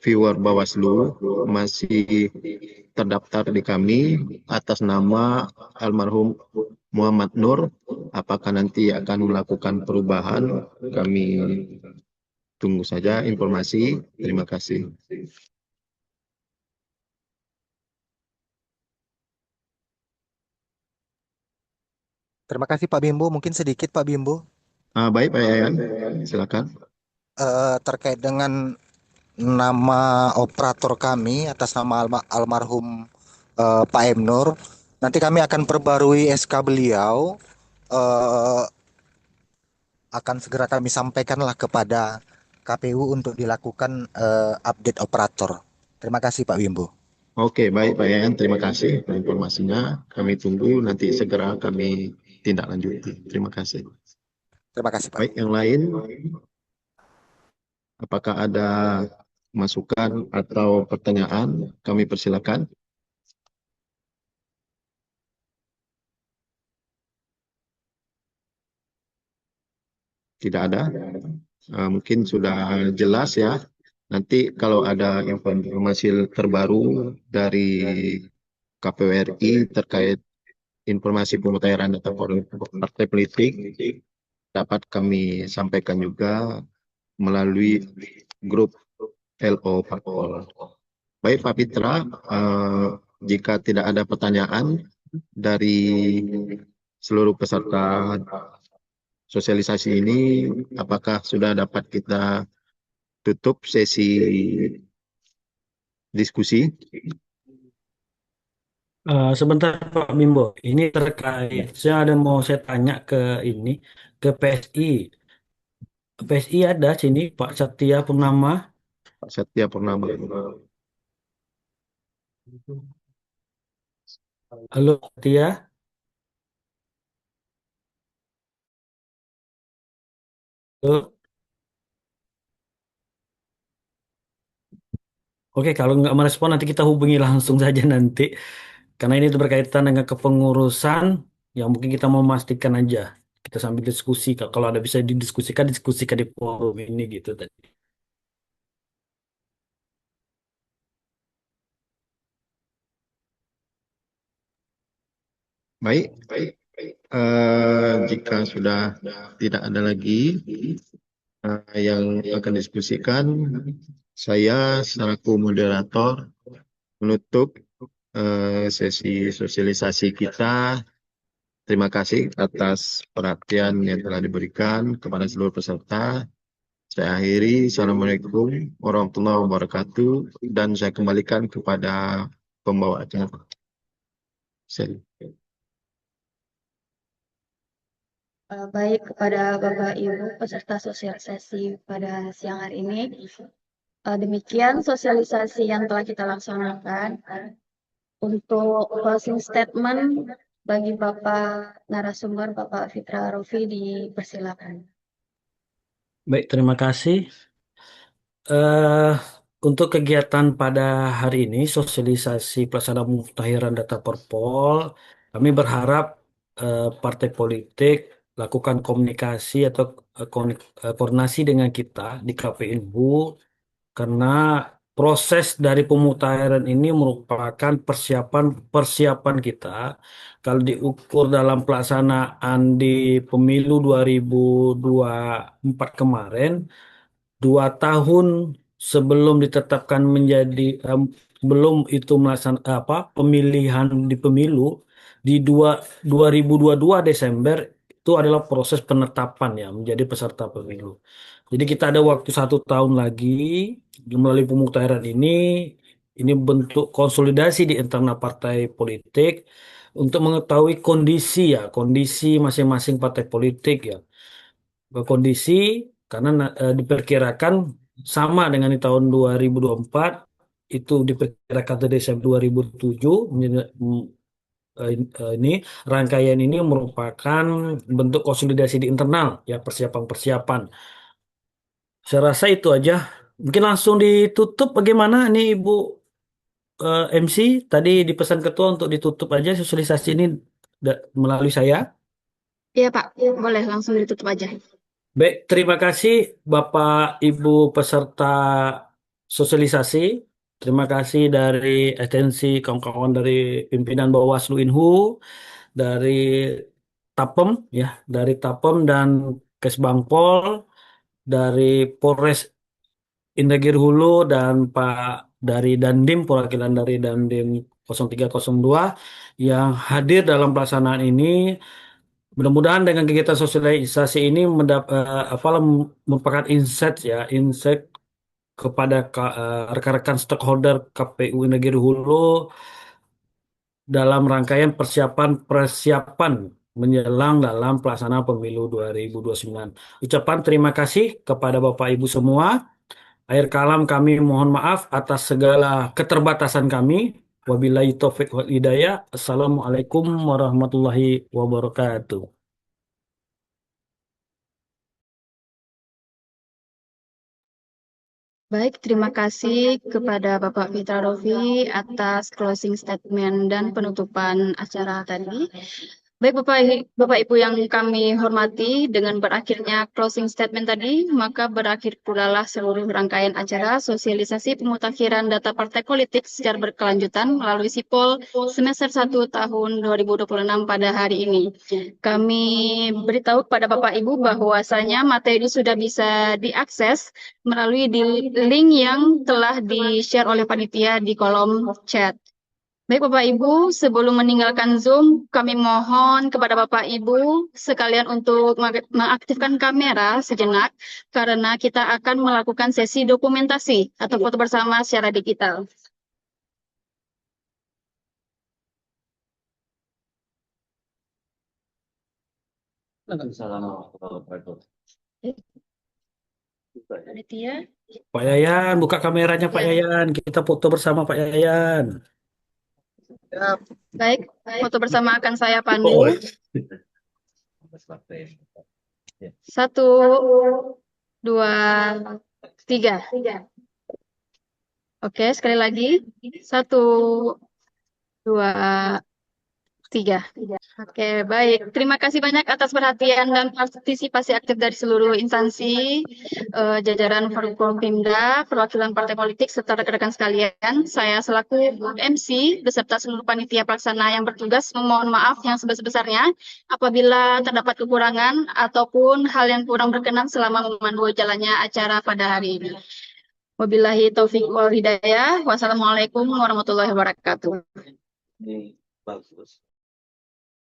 viewer Bawaslu masih terdaftar di kami atas nama almarhum Muhammad Nur. Apakah nanti akan melakukan perubahan? Kami tunggu saja informasi. Terima kasih. Terima kasih Pak Bimbo. Mungkin sedikit Pak Bimbo Baik, Pak Yayan, silakan. terkait dengan nama operator kami atas nama almarhum Pak M Nur. Nanti kami akan perbarui SK beliau. eh, Akan segera kami sampaikanlah kepada KPU untuk dilakukan update operator. Terima kasih Pak Bimbo. Oke, baik Pak Yayan, terima kasih informasinya. Kami tunggu, nanti segera kami tindak lanjuti. Terima kasih. Terima kasih Pak. Baik, yang lain, apakah ada masukan atau pertanyaan? Kami persilakan. Tidak ada. Mungkin sudah jelas ya. Nanti kalau ada informasi terbaru dari KPU RI terkait informasi pemutahiran data partai politik, dapat kami sampaikan juga melalui grup LO Parpol. Baik Pak Pitra, jika tidak ada pertanyaan dari seluruh peserta sosialisasi ini, apakah sudah dapat kita tutup sesi diskusi? Sebentar Pak Bimbo, ini terkait, saya ada mau saya tanya ke ini, ke PSI. PSI ada sini Pak Satya Purnama. Pak Satya Purnama. Halo Satya. Halo. Oke, kalau nggak merespon nanti kita hubungi langsung saja nanti. Karena ini berkaitan dengan kepengurusan yang mungkin kita mau memastikan aja. Kita sambil diskusi. Kalau ada bisa didiskusikan, diskusikan di forum ini gitu tadi. Baik, jika sudah tidak ada lagi yang akan diskusikan, saya selaku moderator menutup sesi sosialisasi kita. Terima kasih atas perhatian yang telah diberikan kepada seluruh peserta. Saya akhiri. Assalamualaikum warahmatullahi wabarakatuh. Dan saya kembalikan kepada pembawa acara. Baik kepada Bapak Ibu peserta sosialisasi pada siang hari ini. Demikian sosialisasi yang telah kita laksanakan. Untuk closing statement bagi Bapak narasumber, Bapak Fitra Rofi, dipersilakan. Baik, terima kasih. eh untuk kegiatan pada hari ini, sosialisasi pelaksanaan pemutahiran data Parpol, kami berharap partai politik lakukan komunikasi atau koordinasi dengan kita di KPU karena proses dari pemutahiran ini merupakan persiapan kita. Kalau diukur dalam pelaksanaan di pemilu 2024 kemarin, 2 tahun sebelum ditetapkan menjadi belum itu melaksanakan pemilihan di pemilu di 2022 Desember itu adalah proses penetapan ya menjadi peserta pemilu. Jadi kita ada waktu 1 tahun lagi melalui pemutahiran ini bentuk konsolidasi di internal partai politik untuk mengetahui kondisi masing-masing partai politik ya. Kondisi karena diperkirakan sama dengan di tahun 2024 itu diperkirakan dari Desember 2007 ini rangkaian ini merupakan bentuk konsolidasi di internal ya persiapan-persiapan. Saya rasa itu aja. Mungkin langsung ditutup bagaimana nih Ibu MC tadi dipesan ketua untuk ditutup aja sosialisasi ini melalui saya. Iya, Pak. Boleh langsung ditutup aja. Baik, terima kasih Bapak Ibu peserta sosialisasi. Terima kasih dari atensi kawan-kawan dari pimpinan Bawaslu Inhu, dari Tapem ya, dari Tapem dan Kesbangpol, dari Polres Indragiri Hulu dan Pak dari Dandim, perwakilan dari Dandim 0302 yang hadir dalam pelaksanaan ini. Mudah-mudahan dengan kegiatan sosialisasi ini merupakan insight kepada rekan-rekan stakeholder KPU Negeri Hulu dalam rangkaian persiapan menjelang dalam pelaksanaan pemilu 2029. Ucapan terima kasih kepada Bapak Ibu semua. Akhir kalam kami mohon maaf atas segala keterbatasan kami. Wabillahi taufiq wal hidayah. Assalamualaikum warahmatullahi wabarakatuh. Baik, terima kasih kepada Bapak Fitra Rofi atas closing statement dan penutupan acara tadi. Baik, Bapak Ibu yang kami hormati, dengan berakhirnya closing statement tadi, maka berakhir pula lah seluruh rangkaian acara sosialisasi pemutakhiran data partai politik secara berkelanjutan melalui Sipol semester 1 tahun 2026 pada hari ini. Kami beritahu kepada Bapak Ibu bahwasanya materi sudah bisa diakses melalui di link yang telah di-share oleh panitia di kolom chat. Baik Bapak Ibu, sebelum meninggalkan Zoom, kami mohon kepada Bapak Ibu sekalian untuk mengaktifkan kamera sejenak karena kita akan melakukan sesi dokumentasi atau foto bersama secara digital. Panitia. Pak Yayan, buka kameranya Pak Yayan. Kita foto bersama Pak Yayan. Baik, foto bersama akan saya pandu. 1, 2, 3. Oke, sekali lagi. 1, 2, 3. Oke, baik. Terima kasih banyak atas perhatian dan partisipasi aktif dari seluruh instansi, jajaran Forkopimda, perwakilan partai politik, serta rekan-rekan sekalian. Saya selaku MC beserta seluruh panitia pelaksana yang bertugas memohon maaf yang sebesar-besarnya apabila terdapat kekurangan ataupun hal yang kurang berkenan selama memandu jalannya acara pada hari ini. Wabillahi taufiq wal hidayah. Wassalamualaikum warahmatullahi wabarakatuh. Bagus.